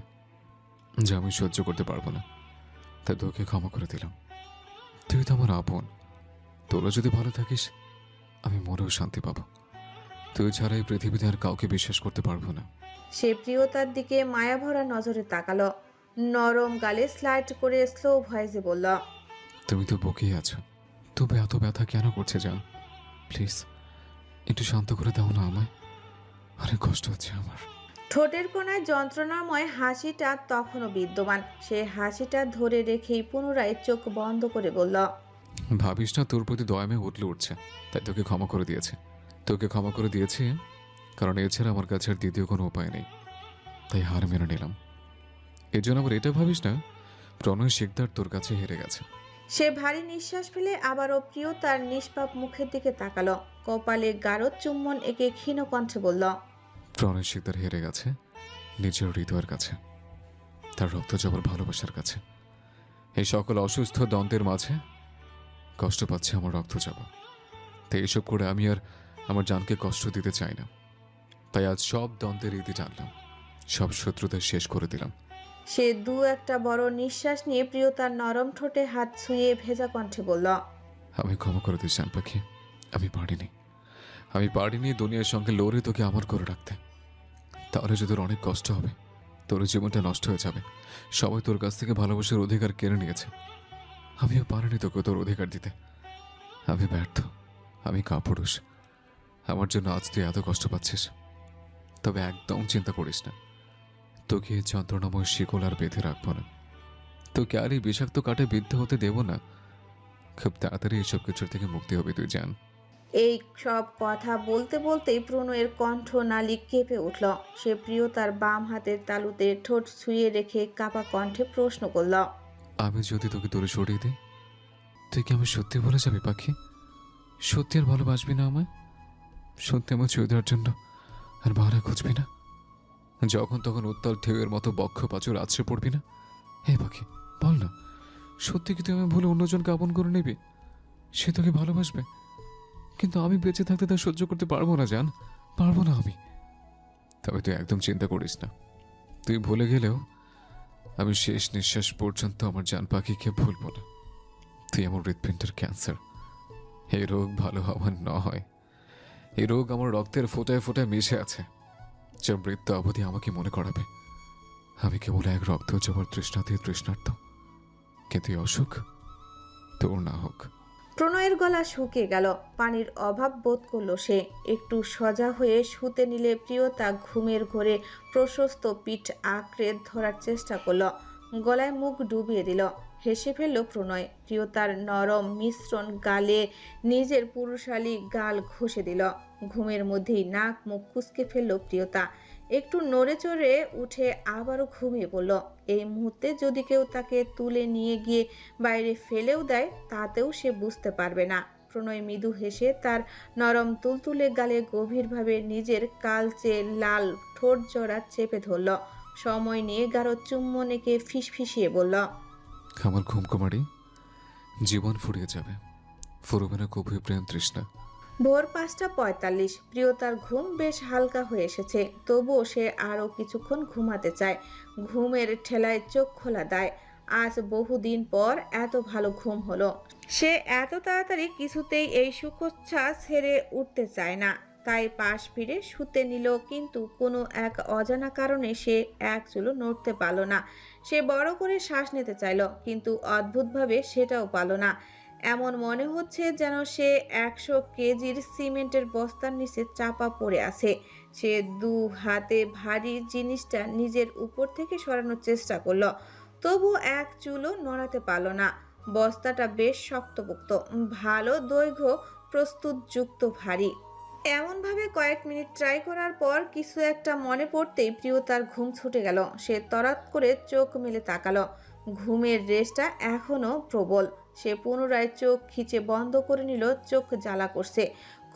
যা আমি সহ্য করতে পারবো না। তাই তোকে ক্ষমা করে দিলাম। তুই তো আমার আপন, তোরা যদি ভালো থাকিস আমি মরেও শান্তি পাবো। তুই ছাড়া এই পৃথিবীতে আর কাউকে বিশ্বাস করতে পারবো না। সে প্রিয়তার দিকে মায়াভরা নজরে তাকালো, নরম গালে স্লাইড করে স্লো ভয়েসে বলল, তুমি তো বকেই আছো, তবে এত ব্যথা কেন করছে জান? প্লিজ একটু শান্ত করে দাও না আমায়, অনেক কষ্ট হচ্ছে আমার। ঠোঁটের কোণায় যন্ত্রণাময় হাসিটা তখনও বিদ্যমান। সে হাসিটা ধরে রেখেই পুনরায় চোখ বন্ধ করে বলল, ভাবিস না তোর প্রতি দয়ামে উঠলে উঠছে, তাই তোকে ক্ষমা করে দিয়েছে। তোকে ক্ষমা করে দিয়েছে কারণ এছাড়া আমার কাছে আর দ্বিতীয় কোনো উপায় নেই, তাই হার মেনে নিলাম। এর জন্য আবার এটা ভাবিস না প্রণয় শিকদার তোর কাছে হেরে গেছে। সে ভারী নিঃশ্বাস ফেলে আবারও প্রিয়তার নিষ্পাপ মুখের দিকে তাকালো, কপালে গাঢ় চুম্বন এঁকে ক্ষীণ কণ্ঠে বলল, প্রণয় শিকদার হেরে গেছে নিজের হৃদয়ের কাছে, তার রক্ত জবার ভালোবাসার কাছে। এই সকল অসুস্থ দ্বন্দ্বের মাঝে কষ্ট পাচ্ছে আমার রক্ত জবা। তাই এসব করে আমি আর আমার জানকে কষ্ট দিতে চাই না। তাই আজ সব দ্বন্দ্বের ইতি টানলাম, সব শত্রুতা শেষ করে দিলাম। সে দু একটা বড় নিঃশ্বাস নিয়ে প্রিয়তার নরম ঠোঁটে হাত ছুঁয়ে ভেজা কণ্ঠে বলল, আমি ক্ষমা করে দিই জান পাখি। আমি পারিনি দুনিয়ার সঙ্গে লড়ে তোকে আমার করে রাখতে। তাহলে যে তোর অনেক কষ্ট হবে, তোর জীবনটা নষ্ট হয়ে যাবে। সবাই তোর কাছ থেকে ভালোবাসার অধিকার কেড়ে নিয়েছে। আমিও পারিনি তোকে তোর অধিকার দিতে। আমি ব্যর্থ, আমি কাপুরুষ। আমার জন্য আজ তুই এত কষ্ট পাচ্ছিস। তবে একদম চিন্তা করিস না, তোকে এই যন্ত্রণাময় শিকল আর বেঁধে রাখবো না। তোকে আর এই বিষাক্ত কাটে বিদ্ধ হতে দেব না। খুব তাড়াতাড়ি এইসব কিছুর থেকে মুক্তি হবে, তুই জান। এই সব কথা বলতে বলতেই প্রণয়ের কণ্ঠনালী কেঁপে উঠল। সে প্রিয়তার বাম হাতের তালুতে ঠোঁট ছুঁয়ে রেখে কাপা কণ্ঠে প্রশ্ন করল। আমি যদি তোকে দূরে সরিয়ে দিই, তুই কি আমি সত্যি ভুলে যাবি পাখি? সত্যি আর ভালোবাসবি না আমায়? সত্যি আমার ছুঁয়ে দেওয়ার জন্য আর বাহানা খুঁজবি না? যখন তখন উত্তাল ঢেউয়ের মতো বক্ষ পাঁচর আছড়ে পড়বি না? হে পাখি, বল না, সত্যি কি তুই আমি ভুলে অন্যজনকে আপন করে নিবি? সে তোকে ভালোবাসবে, কিন্তু আমি বেঁচে থাকতে তা সহ্য করতে পারবো না জান, পারবো না আমি। তবে তুই একদম চিন্তা করিস না, তুই ভুলে গেলেও আমি শেষ নিঃশ্বাস পর্যন্ত আমার জান পাখিকে ভুলবো না। তুই আমার হৃৎপিণ্ডের ক্যান্সার। এই রোগ ভালো হওয়ার নয়, এই রোগ আমার রক্তের ফোঁটায় ফোঁটায় মিশে আছে, যা মৃত্যু অবধি আমাকে মনে করাবে আমি কেবল এক রক্ত জবার তৃষ্ণাতে তৃষ্ণার্থ। কিন্তু এই অসুখ তোর না হোক। প্রণয়ের গলা শুকিয়ে গেল, পানির অভাব বোধ করল সে। একটু সজা হয়ে শুতে নিলে প্রিয়তা ঘুমের ঘোরে প্রশস্ত পিঠ আঁকড়ে ধরার চেষ্টা করল, গলায় মুখ ডুবিয়ে দিল। হেসে ফেলল প্রণয়। প্রিয়তার নরম মিশ্রণ গালে নিজের পুরুষালী গাল ঘষে দিল। ঘুমের মধ্যেই নাক মুখ কুঁচকে ফেলল প্রিয়তা। একটু নড়ে চড়ে উঠে আবারও ঘুমিয়ে পড়ল। এই মুহূর্তে যদি কেউ তাকে তুলে নিয়ে গিয়ে বাইরে ফেলেও দেয়, তাতেও সে বুঝতে পারবে না। প্রণয় মৃদু হেসে তার নরম তুলতুলে গালে গভীরভাবে নিজের কালচে লাল ঠোঁট জোড়া চেপে ধরল। সময় নিয়ে গাঢ় চুম্বন এঁকে ফিসফিসিয়ে বলল, আমার ঘুম কুমারী, জীবন ফুরিয়ে যাবে, ফুরবে না কবি প্রেম তৃষ্ণা। ভোর 5:45। প্রিয়তার ঘুম বেশ হালকা হয়ে এসেছে, তবুও সে আরও কিছুক্ষণ ঘুমাতে চায়। ঘুমের ঠেলায় চোখ খোলা দেয়। আজ বহুদিন পর এত ভালো ঘুম হলো। সে এত তাড়াতাড়ি কিছুতেই এই সুখচ্ছা ছেড়ে উঠতে চায় না। তাই পাশ ফিরে শুতে নিল, কিন্তু কোনো এক অজানা কারণে সে এক চুলও নড়তে পারল না। সে বড় করে শ্বাস নিতে চাইল, কিন্তু অদ্ভুতভাবে সেটাও পারল না। এমন মনে হচ্ছে যেন সে 100 কেজির সিমেন্টের বস্তার নিচে চাপা পড়ে আছে। সে দু হাতে ভারী জিনিসটা নিজের উপর থেকে সরানোর চেষ্টা করলো, তবু এক চুলও নড়াতে পারল না। বস্তাটা বেশ শক্তপোক্ত, ভালো দৈর্ঘ্য প্রস্তুতযুক্ত, ভারী। এমনভাবে কয়েক মিনিট ট্রাই করার পর কিছু একটা মনে পড়তেই প্রিয়তার ঘুম ছুটে গেল। সে তড়াৎ করে চোখ মেলে তাকালো। ঘুমের রেশটা এখনো প্রবল। সে পুনরায় চোখ খিচে বন্ধ করে নিল। চোখ জ্বালা করছে।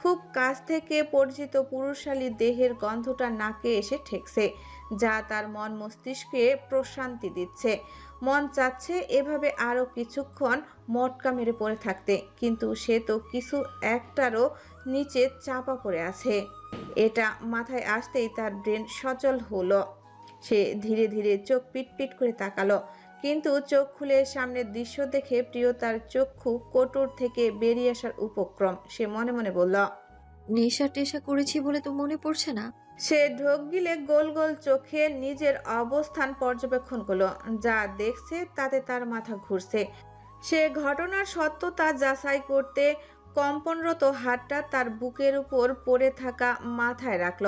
খুব কাছ থেকে পরিচিত পুরুষালী দেহের গন্ধটা নাকে এসে ঠেকছে, যা তার মন মস্তিষ্কে প্রশান্তি দিচ্ছে। মন চাচ্ছে এভাবে আরও কিছুক্ষণ মটকা মেরে পড়ে থাকতে, কিন্তু সে তো কিছু একটারও নিচে চাপা পড়ে আছে। এটা মাথায় আসতেই তার ব্রেন সচল হলো। সে ধীরে ধীরে চোখ পিটপিট করে তাকালো, কিন্তু চোখ খুলে সামনের দৃশ্য দেখে প্রিয়তার চক্ষু কোটর থেকে বেরিয়ে আসার উপক্রম। সে মনে মনে বলল, নেশা টেশা করেছি বলে তো মনে পড়ছে না। সে ঢোক গিলে গোল গোল চোখে নিজের অবস্থান পর্যবেক্ষণ করলো। যা দেখছে তাতে তার মাথা ঘুরছে। সে ঘটনার সত্যতা যাচাই করতে কম্পনরত হাতটা তার বুকের উপর পড়ে থাকা মাথায় রাখল।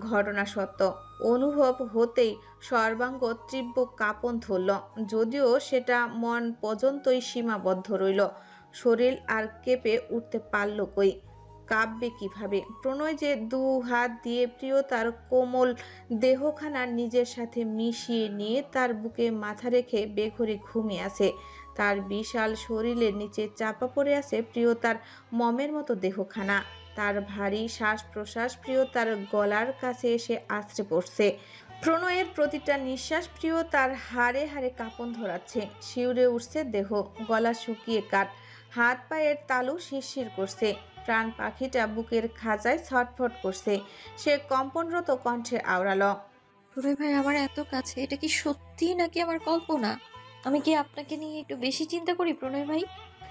ঘটনা সত্য অনুভব হতেই সর্বাঙ্গ তীব্র কাঁপন ধরল, যদিও সেটা মন পর্যন্তই সীমাবদ্ধ রইল। শরীর আর কেঁপে উঠতে পারল কই, কাঁপবে কিভাবে? প্রণয় যে দু হাত দিয়ে প্রিয়তার কোমল দেহখানা নিজের সাথে মিশিয়ে নিয়ে তার বুকে মাথা রেখে বেঘরে ঘুমিয়ে আছে। তার বিশাল শরীরের নিচে চাপা পড়ে আছে প্রিয়তার মমের মতো দেহখানা। তার ভারী শ্বাস প্রশ্বাস প্রিয়তার গলার কাছে এসে আছড়ে পড়ছে। প্রণয়ের প্রতিটা নিঃশ্বাস প্রিয়তার হাড়ে হাড়ে কাঁপন ধরাচ্ছে। শিউরে উঠছে দেহ, গলা শুকিয়ে কাঠ, হাত পায়ের তালু শিরশির করছে। প্রাণ পাখিটা বুকের খাঁচায় ছটফট করছে। সে কম্পনরত কণ্ঠে আওড়ালো, প্রণয় ভাই আমার এত কাছে, এটা কি সত্যি নাকি আমার কল্পনা? আমি কি আপনাকে নিয়ে একটু বেশি চিন্তা করি প্রণয় ভাই?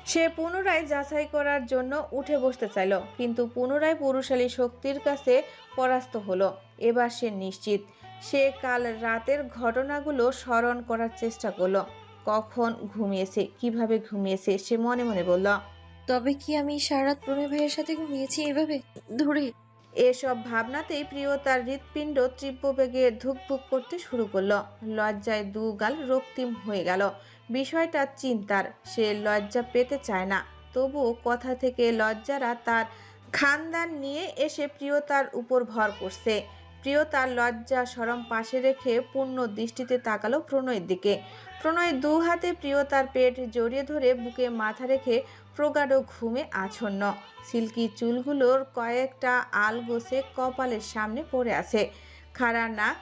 সে পুনরায় যাচাই করার জন্য উঠে বসতে চাইল, কিন্তু পুনরায় পুরুষালী শক্তির কাছে পরাস্ত হলো। এবার সে নিশ্চিত। সে কাল রাতের ঘটনাগুলো স্মরণ করার চেষ্টা করলো। কখন ঘুমিয়েছে, কিভাবে ঘুমিয়েছে, সে মনে মনে বলল। তবে কি আমি সারা রাত প্রণয় ভাইয়ের সাথে ঘুমিয়েছি এভাবে ধরে? এসব ভাবনাতেই প্রিয়তার হৃৎপিণ্ড তীব্র বেগে ধুকপুক করতে শুরু করলো। লজ্জায় দু গাল রক্তিম হয়ে গেল। বিষয়টা চিন্তার। সে লজ্জা পেতে চায় না, তবুও কথা থেকে লজ্জারা তার খানদান নিয়ে এসে প্রিয়তার উপর ভর করছে। প্রিয়তার লজ্জা শরম পাশে রেখে পূর্ণ দৃষ্টিতে তাকালো প্রণয়ের দিকে। প্রণয় দু হাতে প্রিয়তার পেট জড়িয়ে ধরে বুকে মাথা রেখে প্রগাঢ় ঘুমে আচ্ছন্ন। সিল্কি চুলগুলোর কয়েকটা আলগোছে কপালের সামনে পড়ে আছে। খাড়া নাক,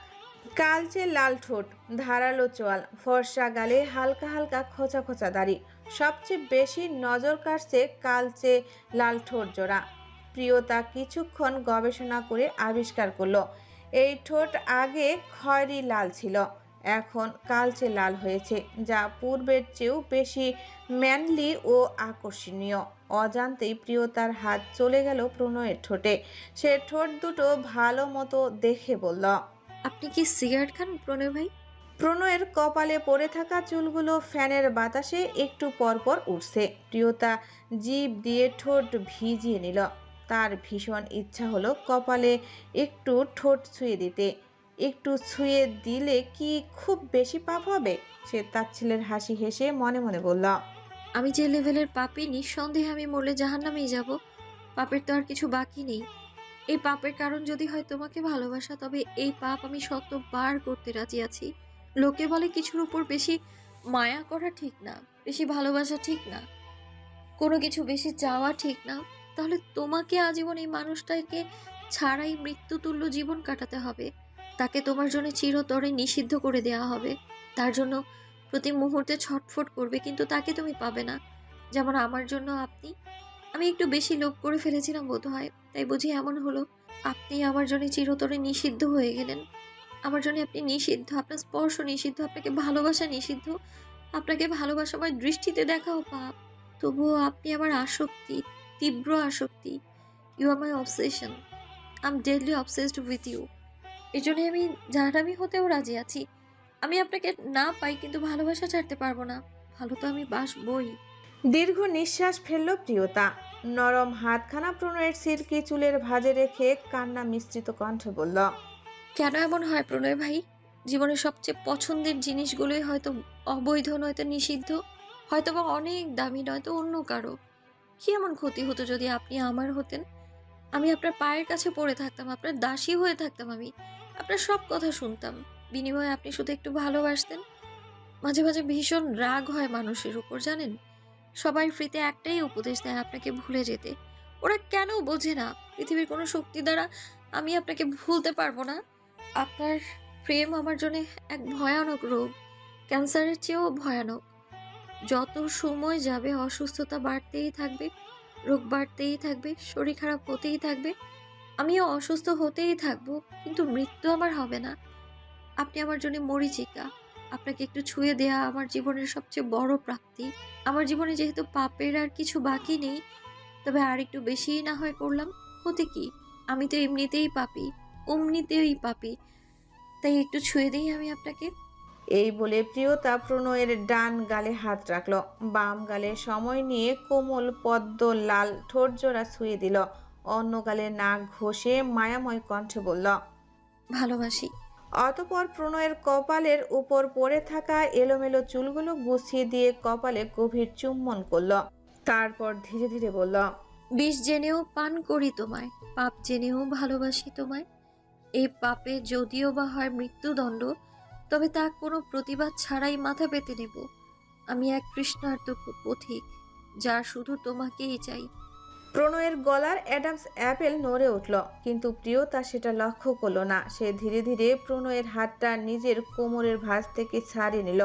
কালচে লাল ঠোঁট, ধারালো চোয়াল, ফর্সা গালে হালকা হালকা খোঁচা খোঁচা দাড়ি। সবচেয়ে বেশি নজর কাটছে কালচে লাল ঠোঁট জোড়া। প্রিয়তা কিছুক্ষণ গবেষণা করে আবিষ্কার করলো, এই ঠোঁট আগে খয়েরি লাল ছিল, এখন কালচে লাল হয়েছে, যা পূর্বের চেয়েও বেশি ম্যানলি ও আকর্ষণীয়। অজান্তেই প্রিয়তার হাত চলে গেল প্রণয়ের ঠোঁটে। সে ঠোঁট দুটো ভালো মতো দেখে বলল। আপনি কি সিগারেট খান প্রণয় ভাই? প্রণয়ের কপালে পড়ে থাকা চুলগুলো ফ্যানের বাতাসে একটু পরপর উঠছে। প্রিয়তা জিভ দিয়ে ঠোঁট ভিজিয়ে নিল। তার ভীষণ ইচ্ছা হলো কপালে একটু ঠোঁট ছুঁয়ে দিতে। একটু ছুঁয়ে দিলে কি খুব বেশি পাপ হবে? সে তাচ্ছিলের হাসি হেসে মনে মনে বলল। আমি যে লেভেলের পাপী, নিঃসন্দেহে আমি মরলে জাহান্নামেই যাব। পাপের তো আর কিছু বাকি নেই। এই পাপের কারণ যদি হয় তোমাকে ভালোবাসা, তবে এই পাপ আমি শতবার করতে রাজি আছি। লোকে বলে কিছুর উপর বেশি মায়া করা ঠিক না, বেশি ভালোবাসা ঠিক না, কোনো কিছু বেশি চাওয়া ঠিক না। তাহলে তোমাকে আজীবন এই মানুষটাকে ছাড়াই মৃত্যুতুল্য জীবন কাটাতে হবে। তাকে তোমার জন্য চিরতরে নিষিদ্ধ করে দেওয়া হবে। তার জন্য প্রতি মুহূর্তে ছটফট করবে, কিন্তু তাকে তুমি পাবে না। যেমন আমার জন্য আপনি। আমি একটু বেশি লোভ করে ফেলেছিলাম বোধহয়, তাই বুঝি এমন হলো। আপনি আমার জন্য চিরতরে নিষিদ্ধ হয়ে গেলেন। আমার জন্য আপনি নিষিদ্ধ, আপনার স্পর্শ নিষিদ্ধ, আপনাকে ভালোবাসা নিষিদ্ধ, আপনাকে ভালোবাসাময় দৃষ্টিতে দেখাও পাপ। তবুও আপনি আমার আসক্তি, তীব্র আসক্তি। You are my obsession. I am deadly obsessed with you. এর জন্য আমি জাহান্নামী হতেও রাজি আছি। আমি আপনাকে না পাই, কিন্তু ভালোবাসা ছাড়তে পারবো না। ভালো তো আমি বাসবই। দীর্ঘ নিঃশ্বাস ফেলল প্রিয়তা। নরম হাতখানা প্রণয়ের সিল্কি চুলের ভাঁজে রেখে কান্না মিশ্রিত কণ্ঠে বলল। কেন এমন হয় প্রণয় ভাই? জীবনের সবচেয়ে পছন্দের জিনিসগুলোই হয়তো অবৈধ, নয়তো নিষিদ্ধ, হয়তো বা অনেক দামি, নয়তো অন্য কারো। কি এমন ক্ষতি হতো যদি আপনি আমার হতেন? আমি আপনার পায়ের কাছে পড়ে থাকতাম, আপনার দাসী হয়ে থাকতাম। আমি আপনার সব কথা শুনতাম, বিনিময়ে আপনি শুধু একটু ভালোবাসতেন। মাঝে মাঝে ভীষণ রাগ হয় মানুষের উপর, জানেন? সবাই ফ্রিতে একটাই উপদেশ দেয়, আপনাকে ভুলে যেতে। ওরা কেন বোঝে না পৃথিবীর কোনো শক্তি দ্বারা আমি আপনাকে ভুলতে পারবো না। আপনার প্রেম আমার জন্য এক ভয়ানক রোগ, ক্যান্সারের চেয়েও ভয়ানক। যত সময় যাবে অসুস্থতা বাড়তেই থাকবে, রোগ বাড়তেই থাকবে, শরীর খারাপ হতেই থাকবে, আমিও অসুস্থ হতেই থাকবো, কিন্তু মৃত্যু আমার হবে না। আপনি আমার জন্য মরীচিকা। আপনাকে একটু ছুঁয়ে দেয়া আমার জীবনের সবচেয়ে বড় প্রাপ্তি। আমার জীবনে যেহেতু পাপের আর কিছু বাকি নেই, তবে আর একটু বেশিই না হয় করলাম, হতে কি? আমি তো এমনিতেই পাপী, অমনিতেই পাপী, তাই একটু ছুঁয়ে দিই আমি আপনাকে। এই বলে প্রিয়তা প্রণয়ের ডান গালে হাত রাখলো। বাম গালে সময় নিয়ে কোমল পদ্ম লাল ঠোঁট জোড়া ছুঁয়ে দিল। অন্য গালে নাক ঘষে মায়াময় কণ্ঠে বলল। ভালোবাসি। অতঃপর প্রণয়ের কপালের উপর পড়ে থাকা এলোমেলো চুলগুলো গুছিয়ে দিয়ে কপালে গভীর চুম্বন করল। তারপর ধীরে ধীরে বলল। বিষ জেনেও পান করি তোমায়, পাপ জেনেও ভালোবাসি তোমায়। এই পাপে যদিও বা হয় মৃত্যুদণ্ড, তবে তা কোনো প্রতিবাদ ছাড়াই মাথা পেতে নেব। আমি এক কৃষ্ণার্ত পথিক, যার শুধু তোমাকেই চাই। প্রণয়ের গলার অ্যাডামস অ্যাপেল নড়ে উঠল, কিন্তু প্রিয়তা সেটা লক্ষ্য করল না। সে ধীরে ধীরে প্রণয়ের হাতটা নিজের কোমরের ভাঁজ থেকে ছাড়িয়ে নিল।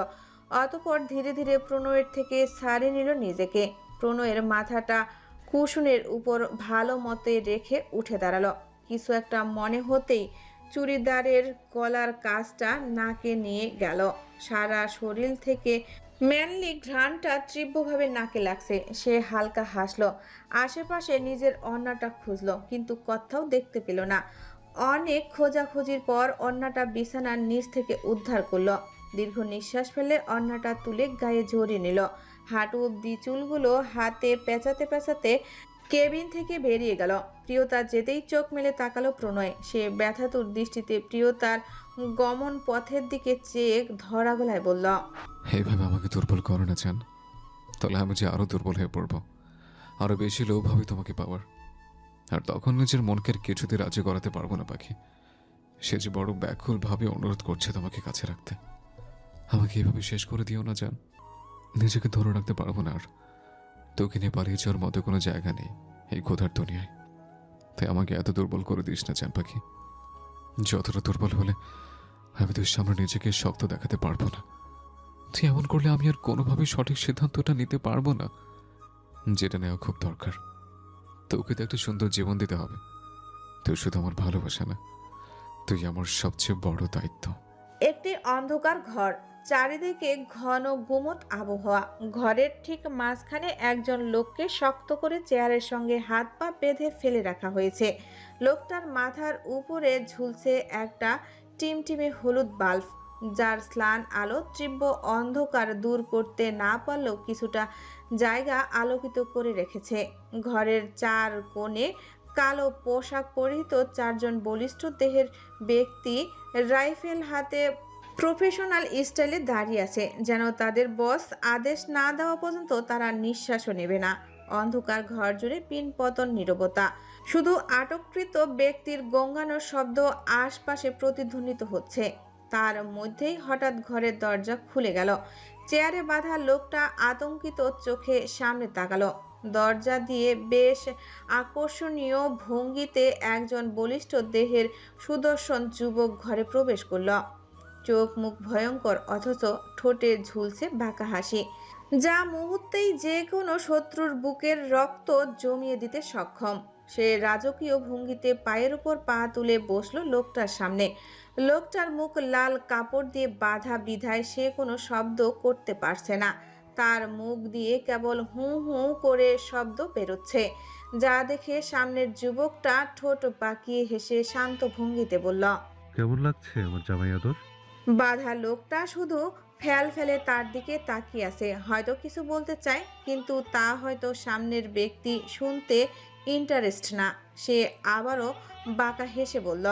অতঃপর ধীরে ধীরে প্রণয়ের থেকে ছাড়িয়ে নিল নিজেকে। প্রণয়ের মাথাটা কুশনের উপর ভালো মতে রেখে উঠে দাঁড়ালো। কিছু একটা মনে হতেই চুড়িদারের গলার কাজটা নাকে নিয়ে গেল। সারা শরীর থেকে ম্যানলি ঘ্রাণটা তীব্রভাবে নাকে লাগছে। সে হালকা হাসলো, আশেপাশে নিজের অন্যটা খুঁজলো, কিন্তু কোথাও দেখতে পেল না। অনেক খোঁজাখুঁজির পর অন্যটা বিছানার নিচ থেকে উদ্ধার করলো। দীর্ঘ নিঃশ্বাস ফেলে অন্যটা তুলে গায়ে জড়িয়ে নিল। হাঁটু অব্দি চুলগুলো হাতে পেঁচাতে পেঁচাতে কেবিন থেকে বেরিয়ে গেল। প্রিয়তা যেতেই চোখ মেলে তাকালো প্রণয়। সে ব্যথাতুর দৃষ্টিতে প্রিয়তার গমন পথের দিকে চেয়ে ধরা গলায় বলল, এইভাবে আমাকে দুর্বল করো না চান, তাহলে আমি যে আরো দুর্বল হয়ে পড়বো। আরো বেশি লোভ হবে তোমাকে পাওয়ার, আর তখন নিজের মনকে আর কিছুতে রাজি করাতে পারবো না পাখি। সে যে বড় ব্যাকুল ভাবে অনুরোধ করছে তোমাকে কাছে রাখতে। আমাকে এভাবে শেষ করে দিও না জান, নিজেকে ধরে রাখতে পারবো না আর। তোকে নিয়ে পালিয়ে যাওয়ার মতো কোনো জায়গা নেই এই খোদার দুনিয়ায়। তাই আমাকে এত দুর্বল করে দিস না জান পাখি। যতটা দুর্বল হলে আমি তোর সামনে নিজেকে শক্ত দেখাতে পারবো না। তুই এমন করলে আমি আর কোনোভাবেই সঠিক সিদ্ধান্তটা নিতে পারবো না, যেটা নেওয়া খুব দরকার। তোকে তো একটা সুন্দর জীবন দিতে হবে। তুই শুধু আমার ভালোবাসা না, তুই আমার সবচেয়ে বড় দায়িত্ব। একটি অন্ধকার ঘর, চারিদিকে ঘন গুমট আবহাওয়া। ঘরের ঠিক মাঝখানে একজন লোককে শক্ত করে চেয়ারের সঙ্গে হাত পা বেঁধে ফেলে রাখা হয়েছে। লোকটার মাথার উপরে ঝুলছে একটা টিমটিমে হলুদ বাল্ব, যার স্লান আলো তীব্র অন্ধকার দূর করতে না পারলেও কিছুটা জায়গা আলোকিত করে রেখেছে। ঘরের চার কোণে কালো পোশাক পরিহিত চারজন বলিষ্ঠ দেহের ব্যক্তি রাইফেল হাতে প্রফেশনাল স্টাইলে দাঁড়িয়ে আছে, যেন তাদের বস আদেশ না দেওয়া পর্যন্ত তারা নিঃশ্বাসও নেবে না। অন্ধকার ঘর জুড়ে পিনপতন নীরবতা। শুধু আটককৃত ব্যক্তির গঙ্গানোর শব্দ আশপাশে প্রতিধ্বনিত হচ্ছে। তার মধ্যেই হঠাৎ ঘরের দরজা খুলে গেল। চেয়ারে বাঁধা লোকটা আতঙ্কিত চোখে সামনে তাকালো। দরজা দিয়ে বেশ আকর্ষণীয় ভঙ্গিতে একজন বলিষ্ঠ দেহের সুদর্শন যুবক ঘরে প্রবেশ করল। চোখ মুখ ভয়ঙ্কর, অথচ ঠোঁটে ঝুলছে বাঁকা হাসি, যা মুহূর্তেই যে কোনো শত্রুর বুকের রক্ত জমিয়ে দিতে সক্ষম। সে রাজকীয় ভঙ্গিতে পায়ের উপর পা তুলে বসলো লোকটার সামনে। লোকটার মুখ লাল কাপড় দিয়ে বাঁধা বিধায় সে কোনো শব্দ করতে পারছে না। তার মুখ দিয়ে কেবল হু হু করে শব্দ বেরোচ্ছে, যা দেখে সামনের যুবকটা ঠোঁট বাঁকিয়ে হেসে শান্ত ভঙ্গিতে বলল, কেমন লাগছে আমার জামাই আদর? বাঁধা লোকটা শুধু ফেল ফেলে তার দিকে তাকিয়ে আছে, হয়তো কিছু বলতে চায়, কিন্তু তা হয়তো সামনের ব্যক্তি শুনতে ইন্টারেস্ট না। সে আবারও বাঁকা হেসে বলল,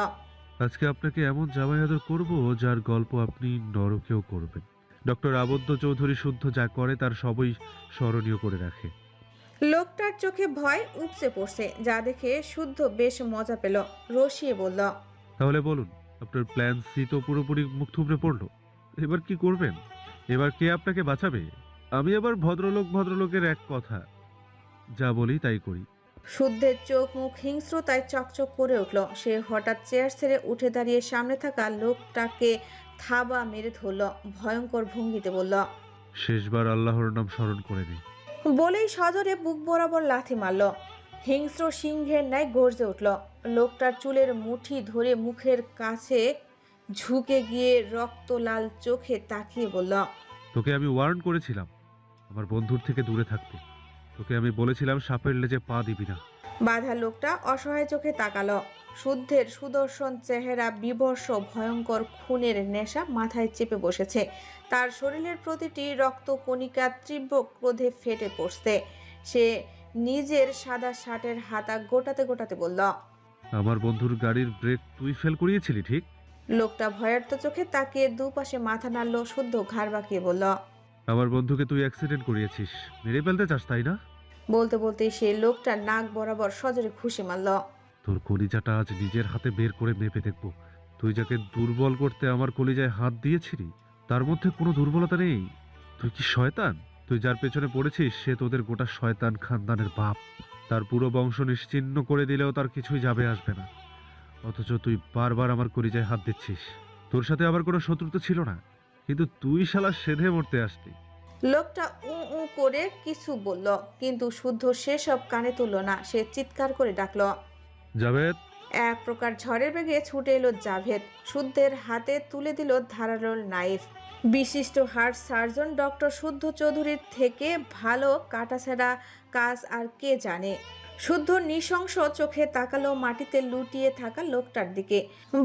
আজকে আপনাকে এমন জামাই আদর করবো যার গল্প আপনি নরকেও করবেন। ডক্টর আবদ্ধ চৌধুরী শুদ্ধ যা করে তার সবই স্মরণীয় করে রাখে। লোকটার চোখে ভয় উপচে পড়ছে, যা দেখে শুদ্ধ বেশ মজা পেল। রসিয়ে বলল, তাহলে বলুন, আপনার প্ল্যান সি তো পুরোপুরি মুখ থুবড়ে পড়লো। এবার কি করবেন? এবার কে আপনাকে বাঁচাবে? আমি আবার ভদ্রলোকের এক কথা, যা বলি তাই করি। শুদ্ধের চোখ মুখ হিংস্রতায় চকচক করে উঠল। সে হঠাৎ চেয়ার ছেড়ে উঠে দাঁড়িয়ে সামনে থাকা লোকটাকে থাবা মেরে ধরল। ভয়ঙ্কর ভঙ্গিতে বলল, শেষবার আল্লাহর নাম স্মরণ করে নিই। বলেই সজোরে বুক বরাবর লাথি মারল। হিংস্র সিংহের ন্যায় গর্জে উঠল। লোকটার চুলের মুঠি ধরে মুখের কাছে ঝুঁকে গিয়ে রক্ত লাল চোখে তাকিয়ে বলল, তোকে আমি ওয়ার্ন করেছিলাম আমার বন্ধুর থেকে দূরে থাকতে। তোকে আমি বলেছিলাম সাপের লেজে পা দিবি না। বাঁধা লোকটা অসহায় চোখে তাকালো। শুদ্ধের সুদর্শন চেহারা বিবর্ষ, ভয়ঙ্কর খুনের নেশা মাথায় চেপে বসেছে। তার শরীরের প্রতিটি রক্তকণিকা তীব্র ক্রোধে ফেটে পড়ছে। সে নিজের সাদা শার্টের হাতা গোটাতে গোটাতে বলল, আমার বন্ধুর গাড়ির ব্রেক তুই ফেল করিয়েছিলি ঠিক? লোকটা ভয়ার্ত চোখে তাকিয়ে দুপাশে মাথা নাড়ল। শুদ্ধ ঘাড় বাঁকিয়ে বলল, আমার বন্ধুকে তুই অ্যাক্সিডেন্ট করিয়েছিস, মেরে ফেলতে চাস তাই না? বলতে বলতে সে লোকটার নাক বরাবর সজোরে ঘুষি মারল। তোর কলিজাটা আজ নিজের হাতে বের করে মেপে দেখব। তুই যাকে দুর্বল করতে আমার কলিজায় হাত দিয়েছিলি, তার মধ্যে কোনো দুর্বলতা নেই। তুই কি শয়তান? তুই যার পেছনে পড়েছিস সে তোদের গোটা শয়তান খানদানের বাপ। তার পুরো বংশ নিশ্চিহ্ন করে দিলেও তার কিছুই যাবে আসবে না। অথচ তুই বারবার আমার কলিজায় হাত দিচ্ছিস। তোর সাথে আবার কোনো শত্রুতা ছিল না, কিন্তু তুই শালা সেধে মরতে আসলি। লোকটা উ উ করে কিছু বলল, কিন্তু শুদ্ধ সেসব কানে তুলল না। সে চিৎকার করে ডাকল, জাভেদ! এক প্রকার ঝড়ের বেগে ছুটে এলো জাভেদ। শুদ্ধের হাতে তুলে দিল ধারালো নাইফ। বিশিষ্ট হার্ট সার্জন ডক্টর শুদ্ধ চৌধুরীর থেকে ভালো কাটাছেঁড়া কাজ আর কে জানে। শুদ্ধ নৃশংস চোখে তাকালো মাটিতে লুটিয়ে থাকা লোকটার দিকে।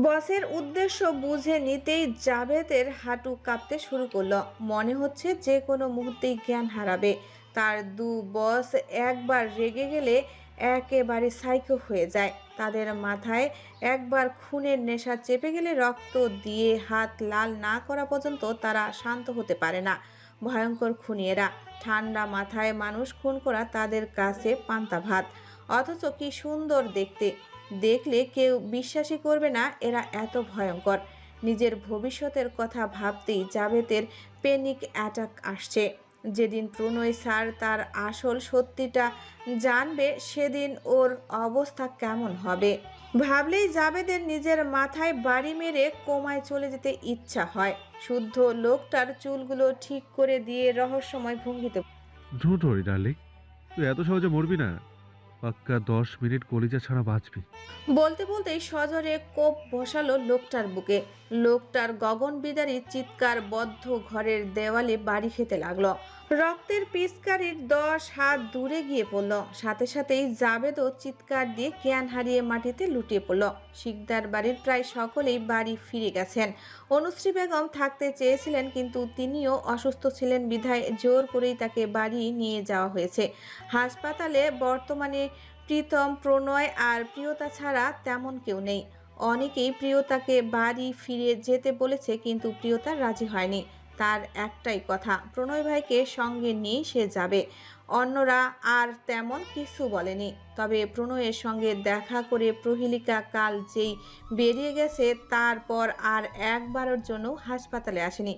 বসের উদ্দেশ্য বুঝে নিতেই জাভেদের হাঁটু কাঁপতে শুরু করলো। মনে হচ্ছে যে কোনো মুহূর্তেই জ্ঞান হারাবে। তার দু বস একবার রেগে গেলে একেবারে সাইকো হয়ে যায়। তাদের মাথায় একবার খুনের নেশা চেপে গেলে রক্ত দিয়ে হাত লাল না করা পর্যন্ত তারা শান্ত হতে পারে না। ভয়ঙ্কর খুনিয়েরা। ঠান্ডা মাথায় মানুষ খুন করা তাদের কাছে পান্তা ভাত। অথচ কি সুন্দর দেখতে। দেখলে কেউ বিশ্বাসই করবে না এরা এত ভয়ঙ্কর। নিজের ভবিষ্যতের কথা ভাবতেই জাভেদের প্যানিক অ্যাটাক আসছে। যেদিন প্রণয় স্যার তার আসল সত্যিটা জানবে সেদিন ওর অবস্থা কেমন হবে ভাবলেই জাভেদের নিজের মাথায় বাড়ি মেরে কোমায় চলে যেতে ইচ্ছা হয়। শুদ্ধ লোকটার চুলগুলো ঠিক করে দিয়ে রহস্যময় ভঙ্গিতে ডোন্ট ওয়ারি ডার্লিং, তুই এত সহজে মরবি না। পাক্কা 10 মিনিট কলিজা ছাড়া বাঁচবি। বলতে বলতেই সজোরে কোপ বসালো লোকটার বুকে। লোকটার গগনবিদারী চিৎকার বদ্ধ ঘরের দেওয়ালে বাড়ি খেতে লাগলো। রক্তের পিচকারির 10 হাত দূরে গিয়ে পড়ল। সাথে সাথেই জাবেদও চিৎকার দিয়ে জ্ঞান হারিয়ে মাটিতে লুটিয়ে পড়ল। শিকদার বাড়ির প্রায় সকলেই বাড়ি ফিরে গেছেন। অনুশ্রী বেগম থাকতে চেয়েছিলেন, কিন্তু তিনিও অসুস্থ ছিলেন বিধায় জোর করেই তাকে বাড়ি নিয়ে যাওয়া হয়েছে। হাসপাতালে বর্তমানে প্রীতম, প্রণয় আর প্রিয়তা ছাড়া তেমন কেউ নেই। অনেকেই প্রিয়তাকে বাড়ি ফিরে যেতে বলেছে, কিন্তু প্রিয়তা রাজি হয়নি। তার একটাই কথা, প্রণয় ভাইকে সঙ্গে নিয়ে সে যাবে। অন্যরা আর তেমন কিছু বলেনি। তবে প্রণয়ের সঙ্গে দেখা করে প্রহেলিকা কাল যেই বেরিয়ে গেছে, তারপর আর একবারের জন্য হাসপাতালে আসেনি।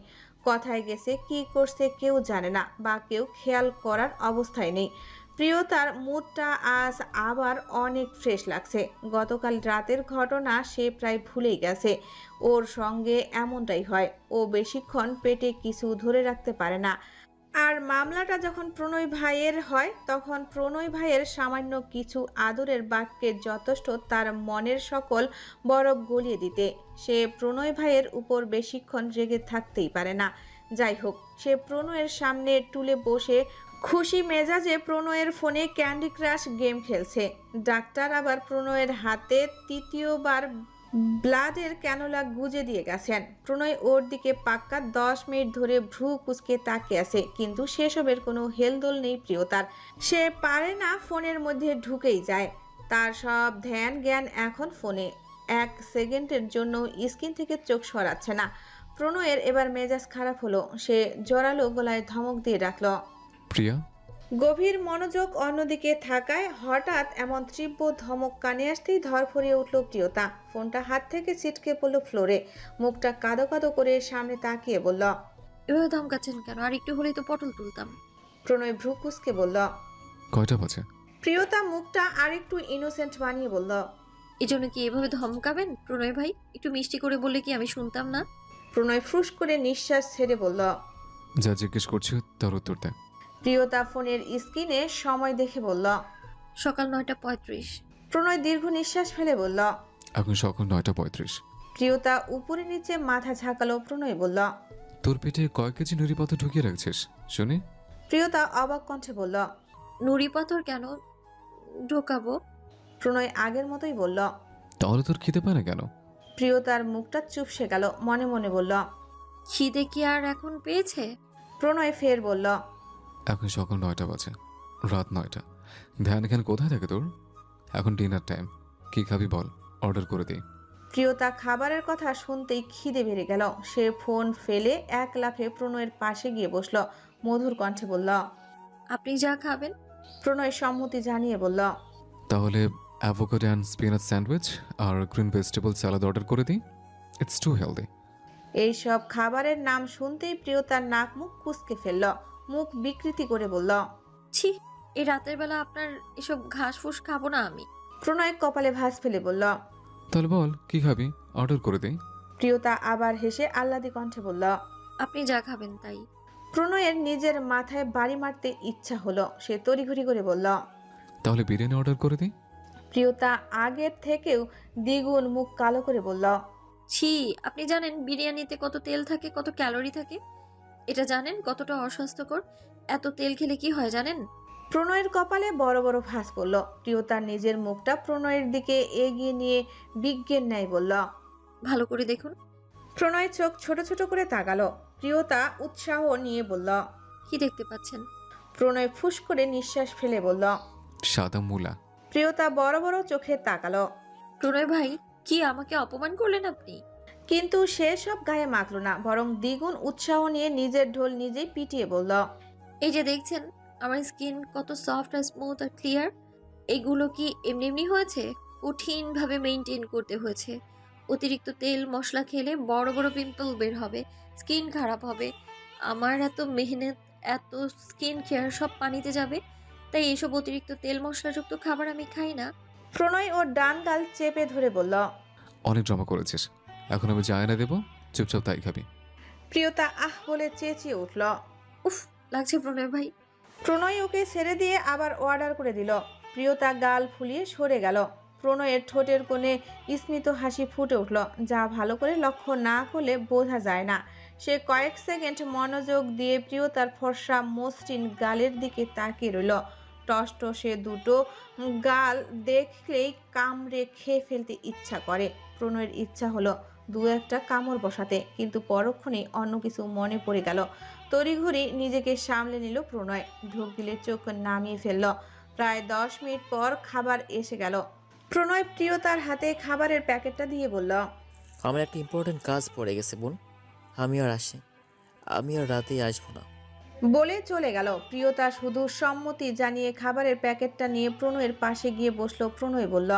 কোথায় গেছে, কি করছে কেউ জানে না, বা কেউ খেয়াল করার অবস্থায় নেই। প্রিয়তার মুডটা আজ আবার অনেক ফ্রেশ লাগছে। গতকাল রাতের ঘটনা সে প্রায় ভুলেই গেছে। ওর সঙ্গে এমনটাই হয়, ও বেশিক্ষণ পেটে কিছু ধরে রাখতে পারে না। আর মামলাটা যখন প্রণয় ভাইয়ের হয়, তখন প্রণয় ভাইয়ের সামান্য কিছু আদরের বাক্যের যথেষ্ট তার মনের সকল বরফ গলিয়ে দিতে। সে প্রণয় ভাইয়ের উপর বেশিক্ষণ রেগে থাকতেই পারে না। যাই হোক, সে প্রণয়ের সামনে টুলে বসে খুশি মেজাজে প্রণয়ের ফোনে ক্যান্ডি ক্রাশ গেম খেলছে। ডাক্তার আবার প্রণয়ের হাতে তৃতীয়বার ব্লাডের ক্যানোলা গুজে দিয়ে গেছেন। প্রণয় ওর দিকে পাক্কা 10 মিনিট ধরে ভ্রু কুচকে তাকিয়ে আছে, কিন্তু সেসবের কোনো হেলদোল নেই প্রিয়তার। সে পারে না, ফোনের মধ্যে ঢুকেই যায়। তার সব ধ্যান জ্ঞান এখন ফোনে। 1 সেকেন্ডের জন্য স্ক্রিন থেকে চোখ সরাচ্ছে না। প্রণয়ের এবার মেজাজ খারাপ হলো। সে জোরালো গলায় ধমক দিয়ে ডাকল, প্রিয়া। গভীর মনোযোগ অন্যদিকে থাকায় হঠাৎ এমন তীব্র ধমক কানে আসতেই ধরফরিয়ে উঠল প্রিয়তা। ফোনটা হাত থেকে ছিটকে পড়ল ফ্লোরে। মুখটা কাদো কাদো করে সামনে তাকিয়ে বলল, এভাবে ধমকাচ্ছেন কেন? আর একটু হলেই তো পটল তুলতাম। প্রণয় ভ্রু কুঁচকে বলল। কয়টা বাজে? প্রিয়তা মুখটা আরেকটু ইনোসেন্ট বানিয়ে বলল, এই জন্য কি এভাবে ধমকাবেন প্রণয় ভাই? একটু মিষ্টি করে বললে কি আমি শুনতাম না? প্রণয় ফুস করে নিঃশ্বাস ছেড়ে বলল, যা জিজ্ঞেস করছি তার উত্তর দে। প্রিয়তা ফোনের স্ক্রিনে সময় দেখে বলল, সকাল 9:35। প্রণয় দীর্ঘ নিঃশ্বাস ফেলে বলল, এখন সকাল 9:35। প্রিয়তা উপরে নিচে মাথা ঝাঁকালো। প্রণয় বলল, তোর পেটে কয় কেজি নুড়ি পাতা ঢুকিয়ে রাখছিস শুনি? প্রিয়তা অবাক কণ্ঠে বলল, নুড়ি পাথর কেন ঢোকাবো? প্রণয় আগের মতোই বলল। তাহলে তোর খিদে পায় না কেন? প্রিয়তার মুখটা চুপসে গেল। মনে মনে বলল, খিদে কি আর এখন পেয়েছে? প্রণয় ফের বলল, এখন সকাল 9টা বাজে, রাত 9টা। ধ্যান জ্ঞান কোথায় থাকে তোর? এখন ডিনার টাইম। কি খাবি বল, অর্ডার করে দিই। প্রিয়তা খাবারের কথা শুনতেই খিদে বেড়ে গেল। সে ফোন ফেলে এক লাফে প্রণয়ের পাশে গিয়ে বসল। মধুর কণ্ঠে বলল, আপনি যা খাবেন। প্রণয় সম্মতি জানিয়ে বলল, তাহলে অ্যাভোকাডো অ্যান্ড স্পিনাচ স্যান্ডউইচ আর গ্রিন ভেজিটেবল স্যালাড অর্ডার করে দিই। It's too healthy. এইসব খাবারের নাম শুনতেই প্রিয়তার নাক মুখ কুঁচকে ফেলল। মুখ বিকৃতি করে বলল, ছি, এই রাতের বেলা আপনার এসব ঘাস ফুস খাবো না আমি। প্রণয় কপালে ভাঁজ ফেলে বলল, তাহলে বল কি খাবি, অর্ডার করে দিই। প্রিয়তা আবার হেসে আহ্লাদি কণ্ঠে বলল, আপনি যা খাবেন তাই। প্রণয়ের নিজের মাথায় বাড়ি মারতে ইচ্ছা হলো। সে তড়িঘড়ি করে বলল, তাহলে বিরিয়ানি অর্ডার করে দিই। প্রিয়তা আগের থেকেও দ্বিগুণ মুখ কালো করে বলল, ছি, আপনি জানেন বিরিয়ানিতে কত তেল থাকে, কত ক্যালোরি থাকে? এটা জানেন কতটা অস্বাস্থ্যকর? এত তেল খেলে কি হয় জানেন? প্রণয়ের কপালে বড় বড় ভাঁজ পড়ল। প্রিয়তার নিজের মুখটা প্রণয়ের দিকে এগিয়ে নিয়ে বিজ্ঞের ন্যায় বলল। ভালো করে দেখুন। প্রণয় চোখ ছোট ছোট করে তাকালো। প্রিয়তা উৎসাহ নিয়ে বলল। কি দেখতে পাচ্ছেন? প্রণয় ফুস করে নিঃশ্বাস ফেলে বলল। সাদা মূলা। প্রিয়তা বড় বড় চোখে তাকালো। প্রণয় ভাই, কি আমাকে অপমান করলেন আপনি? কিন্তু সে সব গায়ে মাখল না, বরং দ্বিগুণ উৎসাহ নিয়ে নিজের ঢোল নিজেই পিটিয়ে বলল। এই যে দেখছেন আমার স্কিন কত সফট আর স্মুথ আর ক্লিয়ার। এগুলো কি এমনি এমনি হয়েছে? কঠিনভাবে মেনটেন করতে হয়েছে। অতিরিক্ত তেল মশলা খেলে বড় বড় পিম্পল বের হবে, স্কিন খারাপ হবে। আমার এত মেহনত, এত স্কিন কেয়ার সব পানিতে যাবে। তাই এসব অতিরিক্ত তেল মশলাযুক্ত খাবার আমি খাই না। প্রণয় ওর ডান গাল চেপে ধরে বলল। অনেক ড্রামা করেছিস, এখন আমি যা এনে দেবো চুপচাপ তাই খাবি। প্রিয়তা আহ বলে চেঁচিয়ে উঠল। উফ, লাগছে প্রণয় ভাই। প্রণয় ওকে ছেড়ে দিয়ে আবার অর্ডার করে দিল। প্রিয়তা গাল ফুলিয়ে সরে গেল। প্রণয়ের ঠোঁটের কোণে স্মিত হাসি ফুটে উঠল, যা ভালো করে লক্ষ্য না করলে বোঝা যায় না। সে কয়েক সেকেন্ড মনোযোগ দিয়ে প্রিয়তার ফর্সা মসৃণ গালের দিকে তাকিয়ে রইল। টসটসে দুটো গাল দেখলেই কামড়ে খেয়ে ফেলতে ইচ্ছা করে। প্রণয়ের ইচ্ছা হলো দু একটা কামড় বসাতে, কিন্তু পরক্ষণেই অন্য কিছু মনে পড়ে গেল। তড়িঘড়ি নিজেকে সামলে নিল প্রণয়। ঢোক গিলে চোখ নামিয়ে ফেলল। প্রায় 10 মিনিট পর খাবার এসে গেল। প্রণয় প্রিয়তার হাতে খাবারের প্যাকেটটা দিয়ে বলল। আমার একটা ইম্পর্টেন্ট কাজ পড়ে গেছে বোন, আমি আর আসি। আমি আর রাতেই আসবো না। বলে চলে গেল। প্রিয়তা শুধু সম্মতি জানিয়ে খাবারের প্যাকেটটা নিয়ে প্রণয়ের পাশে গিয়ে বসলো। প্রণয় বলল।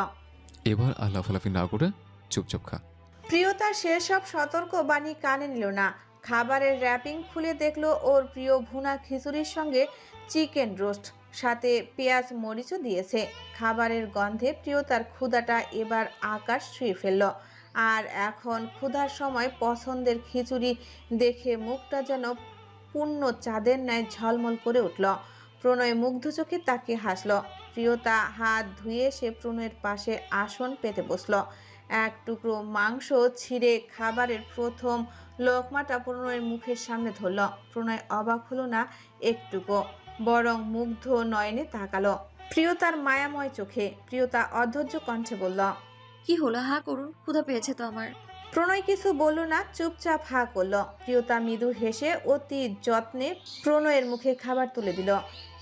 এবার আর লাফালাফি না করে চুপচাপ খা। প্রিয়তা সেসব সতর্ক বাণী কানে নিল না। খাবারের র্যাপিং খুলে দেখলো ওর প্রিয় ভুনা খিচুড়ির সঙ্গে চিকেন রোস্ট, সাথে পেঁয়াজ মরিচও দিয়েছে। খাবারের গন্ধে প্রিয়তার ক্ষুধাটা এবার আকাশ ছুঁয়ে ফেলল। আর এখন ক্ষুধার সময় পছন্দের খিচুড়ি দেখে মুখটা যেন পূর্ণ চাঁদের ন্যায় ঝলমল করে উঠল। প্রণয় মুগ্ধ চোখে তাকিয়ে হাসল। প্রিয়তা হাত ধুয়ে সে প্রণয়ের পাশে আসন পেতে বসল। এক টুকরো মাংস ছিঁড়ে খাবারের প্রথম লোকমাটা প্রণয়ের মুখের সামনে ধরল। প্রণয় অবাক হলো না একটুকু, বরং মুগ্ধ নয়নে তাকালো প্রিয়তার মায়াময় চোখে। প্রিয়তা অধৈর্য কণ্ঠে বলল। কি হলো? হা করুন, ক্ষুধা পেয়েছে তো আমার। প্রণয় কিছু বলল না, চুপচাপ হা করল। প্রিয়তা মৃদু হেসে অতি যত্নে প্রণয়ের মুখে খাবার তুলে দিল।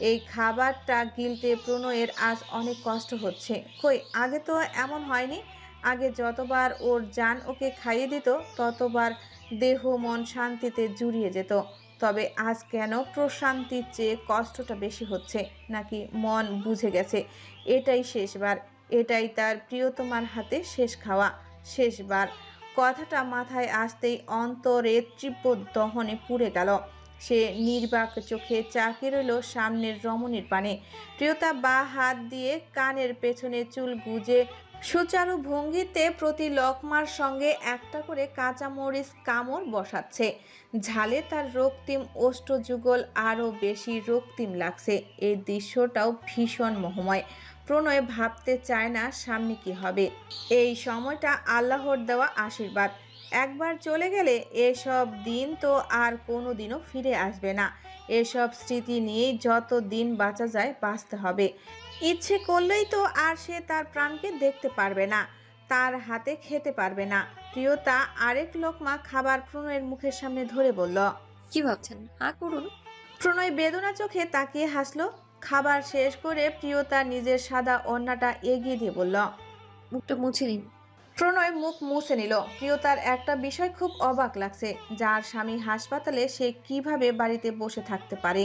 এই খাবারটা গিলতে প্রণয়ের আজ অনেক কষ্ট হচ্ছে। কই, আগে তো এমন হয়নি। আগে যতবার ওর জান ওকে খাইয়ে দিত ততবার দেহ মন শান্তিতে জুড়িয়ে যেত। তবে আজ কেন প্রশান্তির চেয়ে কষ্টটা বেশি হচ্ছে? নাকি মন বুঝে গেছে এটাই শেষবার, এটাই তার প্রিয়তমার হাতে শেষ খাওয়া, শেষবার। কথাটা মাথায় আসতেই অন্তরে তীব্র দহনে পুড়ে গেল। সে নির্বাক চোখে চাকিয়ে রইল সামনের রমণীর পানে। প্রিয়তা বা হাত দিয়ে কানের পেছনে চুল গুজে সুচারু ভঙ্গিতে প্রতি লকমার সঙ্গে একটা করে কাঁচামরিচ কামড় বসাচ্ছে। ঝালে তার রক্তিম ওষ্ঠযুগল আরও বেশি রক্তিম লাগছে। এই দৃশ্যটাও ভীষণ মোহময়। প্রণয় ভাবতে চায় না সামনে কি হবে। এই সময়টা আল্লাহর দেওয়া আশীর্বাদ। একবার চলে গেলে এসব দিন তো আর কোনো দিনও ফিরে আসবে না। এসব স্মৃতি নিয়েই যত দিন বাঁচা যায় বাঁচতে হবে। ইচ্ছে করলেই তো আর সে তার প্রাণকে দেখতে পারবে না, তার হাতে খেতে পারবে না। প্রিয়তা আরেক লোকমা খাবার প্রণয়ের মুখের সামনে ধরে বলল। কি ভাবছেন? হা করুন। প্রণয় বেদনা চোখে তাকিয়ে হাসলো। খাবার শেষ করে প্রিয়তা নিজের সাদা ওড়নাটা এগিয়ে দিয়ে বলল। মুখটা মুছে নিন। প্রণয় মুখ মুছে নিল। প্রিয়তার একটা বিষয় খুব অবাক লাগছে, যার স্বামী হাসপাতালে সে কিভাবে বাড়িতে বসে থাকতে পারে।